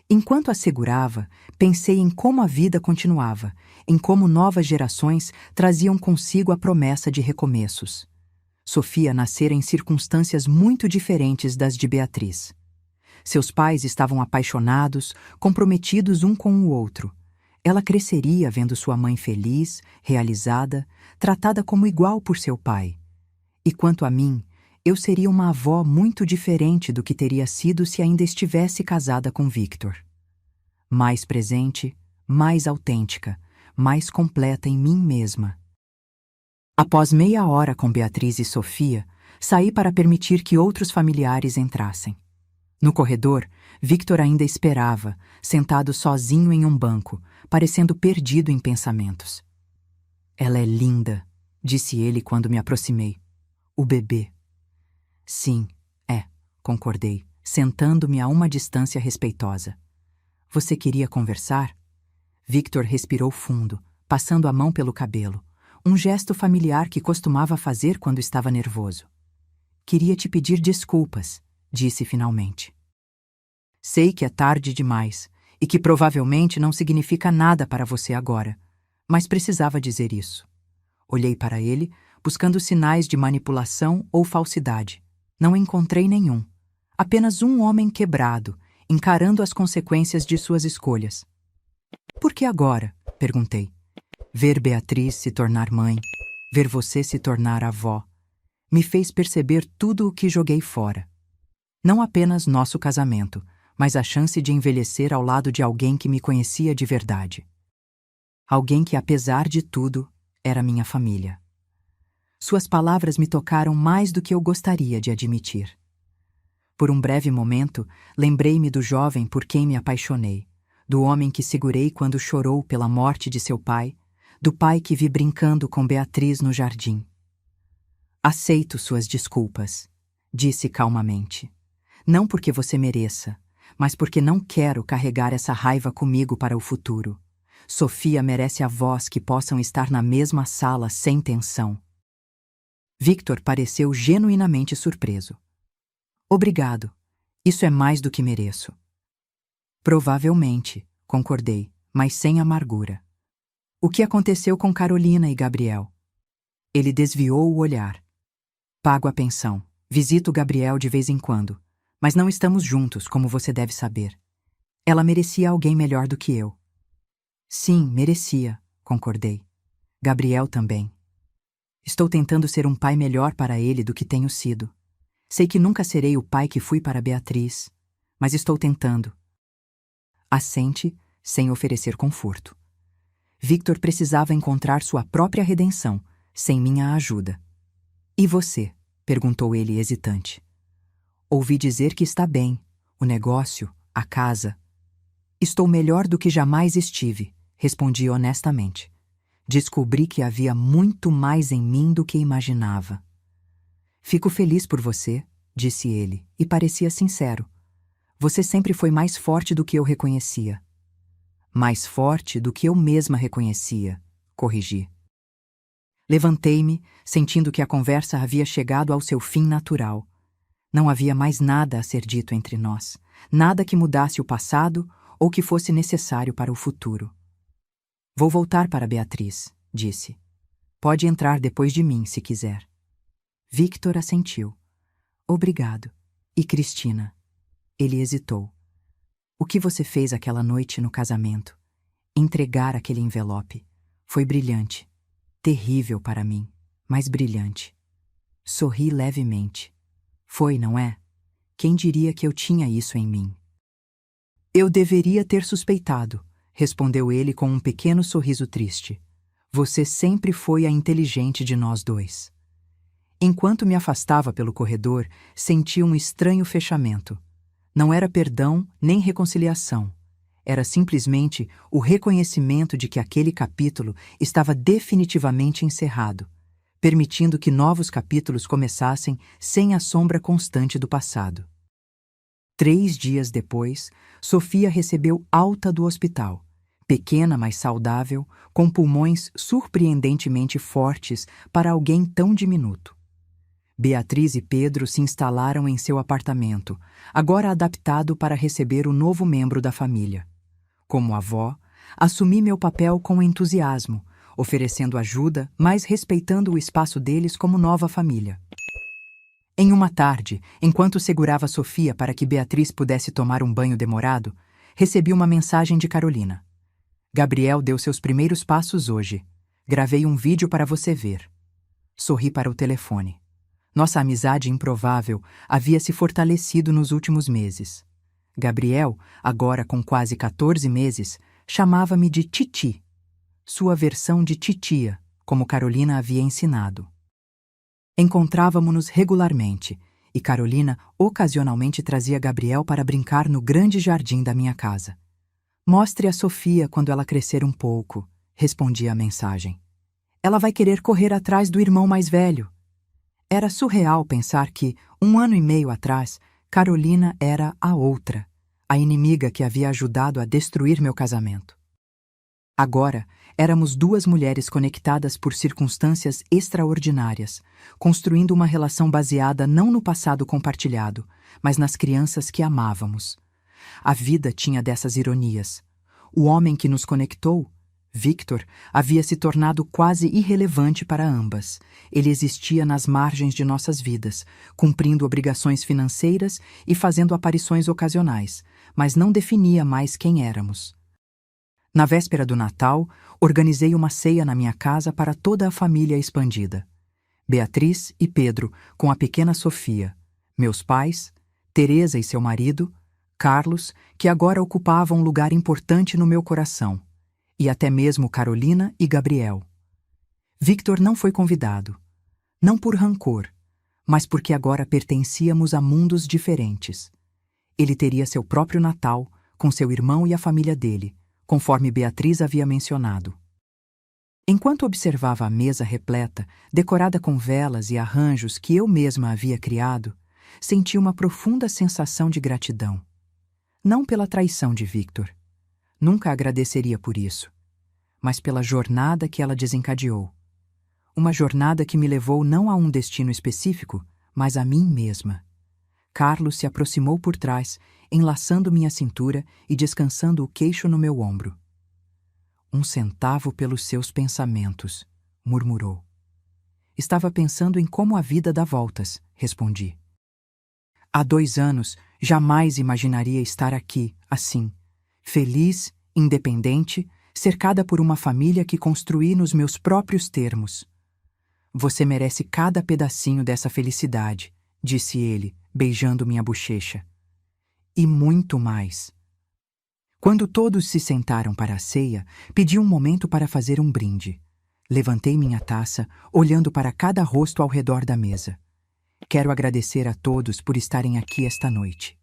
Enquanto a segurava, pensei em como a vida continuava, em como novas gerações traziam consigo a promessa de recomeços. Sofia nascera em circunstâncias muito diferentes das de Beatriz. Seus pais estavam apaixonados, comprometidos um com o outro. Ela cresceria vendo sua mãe feliz, realizada, tratada como igual por seu pai. E quanto a mim, eu seria uma avó muito diferente do que teria sido se ainda estivesse casada com Victor. Mais presente, mais autêntica, mais completa em mim mesma. Após meia hora com Beatriz e Sofia, saí para permitir que outros familiares entrassem. No corredor, Victor ainda esperava, sentado sozinho em um banco, parecendo perdido em pensamentos. "Ela é linda", disse ele quando me aproximei. O bebê. Sim, é, concordei, sentando-me a uma distância respeitosa. Você queria conversar? Victor respirou fundo, passando a mão pelo cabelo, um gesto familiar que costumava fazer quando estava nervoso. Queria te pedir desculpas, disse finalmente. Sei que é tarde demais e que provavelmente não significa nada para você agora, mas precisava dizer isso. Olhei para ele, buscando sinais de manipulação ou falsidade. Não encontrei nenhum. Apenas um homem quebrado, encarando as consequências de suas escolhas. Por que agora? Perguntei. Ver Beatriz se tornar mãe, ver você se tornar avó, me fez perceber tudo o que joguei fora. Não apenas nosso casamento, mas a chance de envelhecer ao lado de alguém que me conhecia de verdade. Alguém que, apesar de tudo, era minha família. Suas palavras me tocaram mais do que eu gostaria de admitir. Por um breve momento, lembrei-me do jovem por quem me apaixonei, do homem que segurei quando chorou pela morte de seu pai, do pai que vi brincando com Beatriz no jardim. Aceito suas desculpas, disse calmamente. Não porque você mereça, mas porque não quero carregar essa raiva comigo para o futuro. Sofia merece avós que possam estar na mesma sala sem tensão. Victor pareceu genuinamente surpreso. Obrigado. Isso é mais do que mereço. Provavelmente, concordei, mas sem amargura. O que aconteceu com Carolina e Gabriel? Ele desviou o olhar. Pago a pensão. Visito Gabriel de vez em quando, mas não estamos juntos, como você deve saber. Ela merecia alguém melhor do que eu. Sim, merecia, concordei. Gabriel também. Estou tentando ser um pai melhor para ele do que tenho sido. Sei que nunca serei o pai que fui para Beatriz, mas estou tentando. Assente, sem oferecer conforto. Victor precisava encontrar sua própria redenção, sem minha ajuda. E você? Perguntou ele hesitante. Ouvi dizer que está bem, o negócio, a casa. Estou melhor do que jamais estive, respondi honestamente. Descobri que havia muito mais em mim do que imaginava. Fico feliz por você, disse ele, e parecia sincero. Você sempre foi mais forte do que eu reconhecia. Mais forte do que eu mesma reconhecia, corrigi. Levantei-me, sentindo que a conversa havia chegado ao seu fim natural. Não havia mais nada a ser dito entre nós, nada que mudasse o passado ou que fosse necessário para o futuro. Vou voltar para Beatriz, disse. Pode entrar depois de mim, se quiser. Victor assentiu. Obrigado. E Cristina? Ele hesitou. O que você fez aquela noite no casamento? Entregar aquele envelope. Foi brilhante. Terrível para mim, mas brilhante. Sorri levemente. Foi, não é? Quem diria que eu tinha isso em mim? Eu deveria ter suspeitado, respondeu ele com um pequeno sorriso triste. Você sempre foi a inteligente de nós dois. Enquanto me afastava pelo corredor, senti um estranho fechamento. Não era perdão nem reconciliação. Era simplesmente o reconhecimento de que aquele capítulo estava definitivamente encerrado, permitindo que novos capítulos começassem sem a sombra constante do passado. 3 dias depois, Sofia recebeu alta do hospital, pequena, mas saudável, com pulmões surpreendentemente fortes para alguém tão diminuto. Beatriz e Pedro se instalaram em seu apartamento, agora adaptado para receber o novo membro da família. Como avó, assumi meu papel com entusiasmo, oferecendo ajuda, mas respeitando o espaço deles como nova família. Em uma tarde, enquanto segurava Sofia para que Beatriz pudesse tomar um banho demorado, recebi uma mensagem de Carolina. Gabriel deu seus primeiros passos hoje. Gravei um vídeo para você ver. Sorri para o telefone. Nossa amizade improvável havia se fortalecido nos últimos meses. Gabriel, agora com quase 14 meses, chamava-me de Titi, sua versão de titia, como Carolina havia ensinado. Encontrávamo-nos regularmente, e Carolina ocasionalmente trazia Gabriel para brincar no grande jardim da minha casa. Mostre a Sofia quando ela crescer um pouco, respondia a mensagem. Ela vai querer correr atrás do irmão mais velho. Era surreal pensar que, 1 ano e meio atrás, Carolina era a outra, a inimiga que havia ajudado a destruir meu casamento. Agora, éramos duas mulheres conectadas por circunstâncias extraordinárias, construindo uma relação baseada não no passado compartilhado, mas nas crianças que amávamos. A vida tinha dessas ironias. O homem que nos conectou, Victor, havia se tornado quase irrelevante para ambas. Ele existia nas margens de nossas vidas, cumprindo obrigações financeiras e fazendo aparições ocasionais, mas não definia mais quem éramos. Na véspera do Natal, organizei uma ceia na minha casa para toda a família expandida. Beatriz e Pedro, com a pequena Sofia, meus pais, Teresa e seu marido, Carlos, que agora ocupava um lugar importante no meu coração, e até mesmo Carolina e Gabriel. Victor não foi convidado, não por rancor, mas porque agora pertencíamos a mundos diferentes. Ele teria seu próprio Natal, com seu irmão e a família dele, conforme Beatriz havia mencionado. Enquanto observava a mesa repleta, decorada com velas e arranjos que eu mesma havia criado, senti uma profunda sensação de gratidão. Não pela traição de Victor. Nunca agradeceria por isso. Mas pela jornada que ela desencadeou. Uma jornada que me levou não a um destino específico, mas a mim mesma. Carlos se aproximou por trás, enlaçando minha cintura e descansando o queixo no meu ombro. "1 centavo pelos seus pensamentos", murmurou. "Estava pensando em como a vida dá voltas", respondi. Há 2 anos, jamais imaginaria estar aqui, assim, feliz, independente, cercada por uma família que construí nos meus próprios termos. "Você merece cada pedacinho dessa felicidade", disse ele, beijando minha bochecha. "E muito mais." Quando todos se sentaram para a ceia, pedi um momento para fazer um brinde. Levantei minha taça, olhando para cada rosto ao redor da mesa. Quero agradecer a todos por estarem aqui esta noite.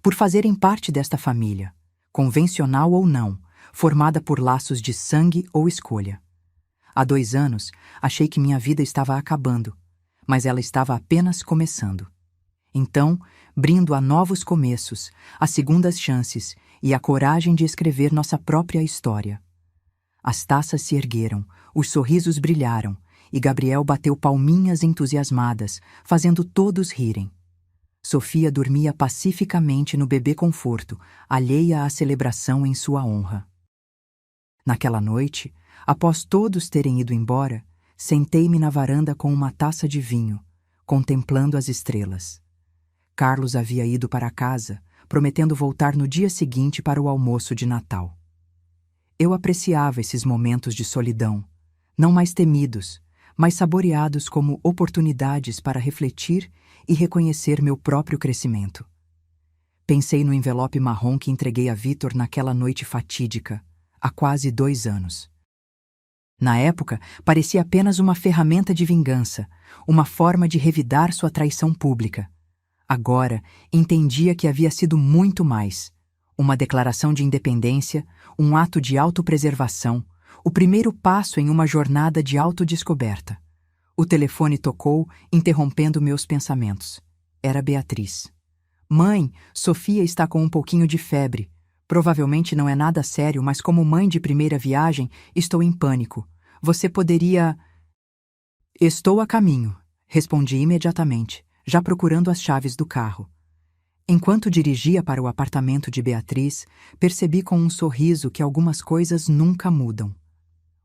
Por fazerem parte desta família, convencional ou não, formada por laços de sangue ou escolha. Há 2 anos, achei que minha vida estava acabando, mas ela estava apenas começando. Então, brindo a novos começos, a segundas chances e a coragem de escrever nossa própria história. As taças se ergueram, os sorrisos brilharam, e Gabriel bateu palminhas entusiasmadas, fazendo todos rirem. Sofia dormia pacificamente no bebê conforto, alheia à celebração em sua honra. Naquela noite, após todos terem ido embora, sentei-me na varanda com uma taça de vinho, contemplando as estrelas. Carlos havia ido para casa, prometendo voltar no dia seguinte para o almoço de Natal. Eu apreciava esses momentos de solidão, não mais temidos, mas saboreados como oportunidades para refletir e reconhecer meu próprio crescimento. Pensei no envelope marrom que entreguei a Victor naquela noite fatídica, há quase 2 anos. Na época, parecia apenas uma ferramenta de vingança, uma forma de revidar sua traição pública. Agora, entendia que havia sido muito mais. Uma declaração de independência, um ato de autopreservação, o primeiro passo em uma jornada de autodescoberta. O telefone tocou, interrompendo meus pensamentos. Era Beatriz. "Mãe, Sofia está com um pouquinho de febre. Provavelmente não é nada sério, mas como mãe de primeira viagem, estou em pânico. Você poderia..." "Estou a caminho", respondi imediatamente, já procurando as chaves do carro. Enquanto dirigia para o apartamento de Beatriz, percebi com um sorriso que algumas coisas nunca mudam.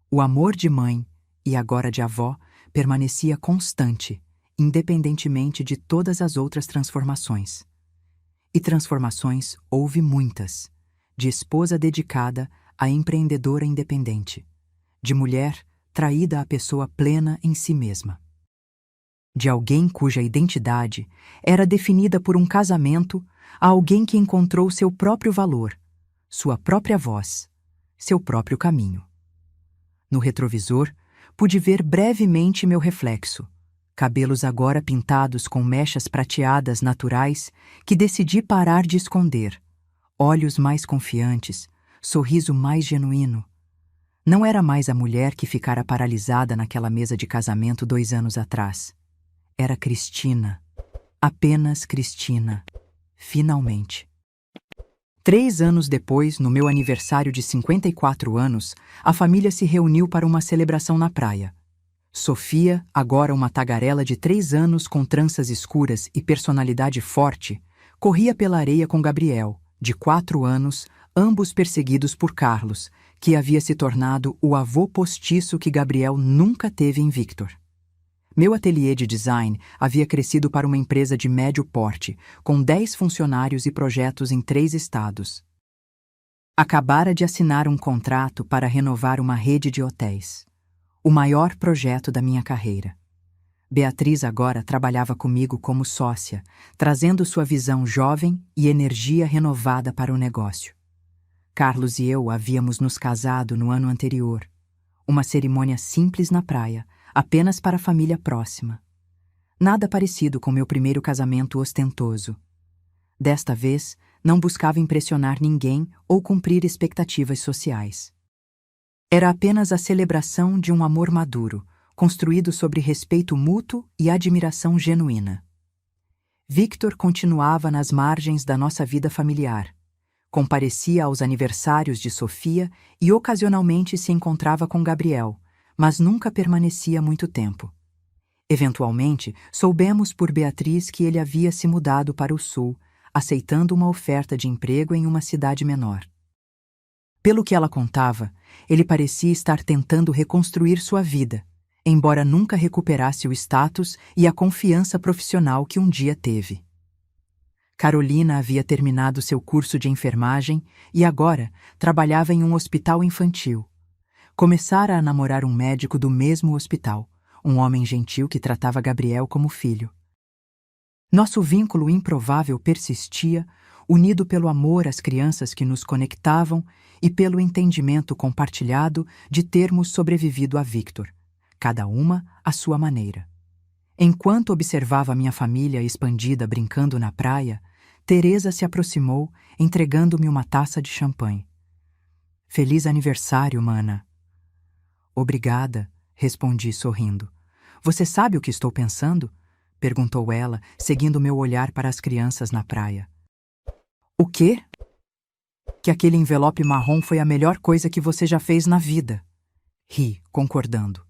O amor de mãe, e agora de avó, permanecia constante, independentemente de todas as outras transformações. E transformações houve muitas, de esposa dedicada a empreendedora independente, de mulher traída à pessoa plena em si mesma. De alguém cuja identidade era definida por um casamento a alguém que encontrou seu próprio valor, sua própria voz, seu próprio caminho. No retrovisor, pude ver brevemente meu reflexo, cabelos agora pintados com mechas prateadas naturais que decidi parar de esconder, olhos mais confiantes, sorriso mais genuíno. Não era mais a mulher que ficara paralisada naquela mesa de casamento 2 anos atrás. Era Cristina. Apenas Cristina. Finalmente. 3 anos depois, no meu aniversário de 54 anos, a família se reuniu para uma celebração na praia. Sofia, agora uma tagarela de 3 anos com tranças escuras e personalidade forte, corria pela areia com Gabriel, de 4 anos, ambos perseguidos por Carlos, que havia se tornado o avô postiço que Gabriel nunca teve em Victor. Meu ateliê de design havia crescido para uma empresa de médio porte, com 10 funcionários e projetos em 3 estados. Acabara de assinar um contrato para renovar uma rede de hotéis. O maior projeto da minha carreira. Beatriz agora trabalhava comigo como sócia, trazendo sua visão jovem e energia renovada para o negócio. Carlos e eu havíamos nos casado no ano anterior. Uma cerimônia simples na praia, apenas para a família próxima. Nada parecido com meu primeiro casamento ostentoso. Desta vez, não buscava impressionar ninguém ou cumprir expectativas sociais. Era apenas a celebração de um amor maduro, construído sobre respeito mútuo e admiração genuína. Victor continuava nas margens da nossa vida familiar. Comparecia aos aniversários de Sofia e ocasionalmente se encontrava com Gabriel, mas nunca permanecia muito tempo. Eventualmente, soubemos por Beatriz que ele havia se mudado para o sul, aceitando uma oferta de emprego em uma cidade menor. Pelo que ela contava, ele parecia estar tentando reconstruir sua vida, embora nunca recuperasse o status e a confiança profissional que um dia teve. Carolina havia terminado seu curso de enfermagem e agora trabalhava em um hospital infantil. Começara a namorar um médico do mesmo hospital, um homem gentil que tratava Gabriel como filho. Nosso vínculo improvável persistia, unido pelo amor às crianças que nos conectavam e pelo entendimento compartilhado de termos sobrevivido a Victor, cada uma à sua maneira. Enquanto observava minha família expandida brincando na praia, Teresa se aproximou, entregando-me uma taça de champanhe. Feliz aniversário, mana. Obrigada, respondi sorrindo. Você sabe o que estou pensando? Perguntou ela, seguindo meu olhar para as crianças na praia. O quê? Que aquele envelope marrom foi a melhor coisa que você já fez na vida. Ri, concordando.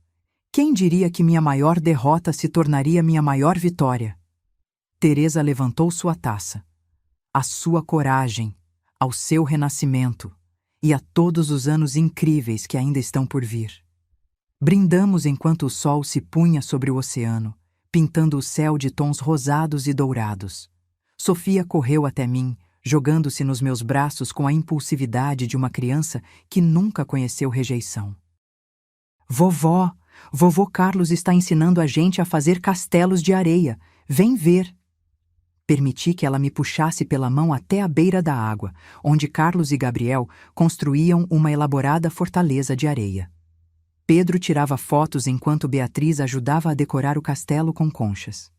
Quem diria que minha maior derrota se tornaria minha maior vitória? Teresa levantou sua taça. À sua coragem, ao seu renascimento e a todos os anos incríveis que ainda estão por vir. Brindamos enquanto o sol se punha sobre o oceano, pintando o céu de tons rosados e dourados. Sofia correu até mim, jogando-se nos meus braços com a impulsividade de uma criança que nunca conheceu rejeição. Vovó, vovô Carlos está ensinando a gente a fazer castelos de areia. Vem ver. Permiti que ela me puxasse pela mão até a beira da água, onde Carlos e Gabriel construíam uma elaborada fortaleza de areia. Pedro tirava fotos enquanto Beatriz ajudava a decorar o castelo com conchas.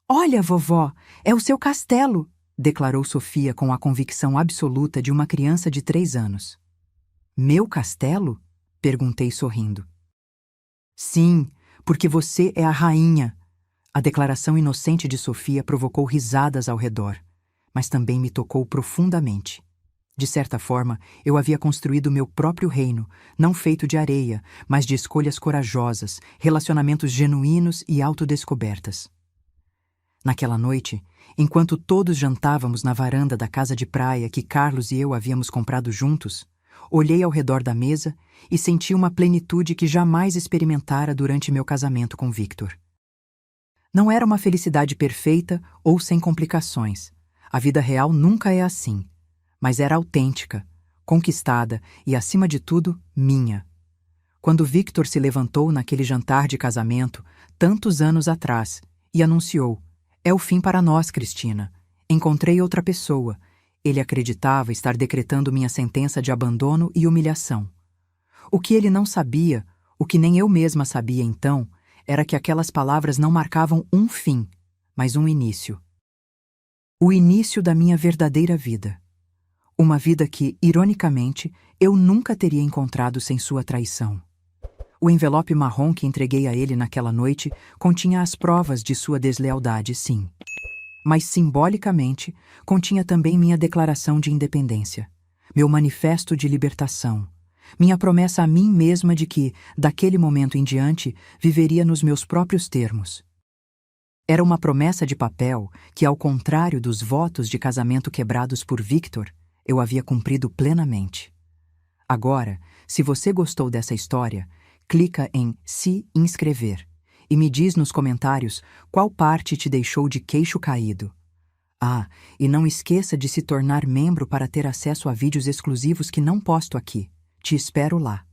Olha, vovó, é o seu castelo, declarou Sofia com a convicção absoluta de uma criança de 3 anos. Meu castelo? Perguntei sorrindo. Sim, porque você é a rainha. A declaração inocente de Sofia provocou risadas ao redor, mas também me tocou profundamente. De certa forma, eu havia construído meu próprio reino, não feito de areia, mas de escolhas corajosas, relacionamentos genuínos e autodescobertas. Naquela noite, enquanto todos jantávamos na varanda da casa de praia que Carlos e eu havíamos comprado juntos, olhei ao redor da mesa e senti uma plenitude que jamais experimentara durante meu casamento com Victor. Não era uma felicidade perfeita ou sem complicações. A vida real nunca é assim. Mas era autêntica, conquistada e, acima de tudo, minha. Quando Victor se levantou naquele jantar de casamento, tantos anos atrás, e anunciou: "É o fim para nós, Cristina. Encontrei outra pessoa." Ele acreditava estar decretando minha sentença de abandono e humilhação. O que ele não sabia, o que nem eu mesma sabia então, era que aquelas palavras não marcavam um fim, mas um início. O início da minha verdadeira vida. Uma vida que, ironicamente, eu nunca teria encontrado sem sua traição. O envelope marrom que entreguei a ele naquela noite continha as provas de sua deslealdade, sim. Mas, simbolicamente, continha também minha declaração de independência, meu manifesto de libertação, minha promessa a mim mesma de que, daquele momento em diante, viveria nos meus próprios termos. Era uma promessa de papel que, ao contrário dos votos de casamento quebrados por Victor, eu havia cumprido plenamente. Agora, se você gostou dessa história, clica em se inscrever e me diz nos comentários qual parte te deixou de queixo caído. Ah, e não esqueça de se tornar membro para ter acesso a vídeos exclusivos que não posto aqui. Te espero lá.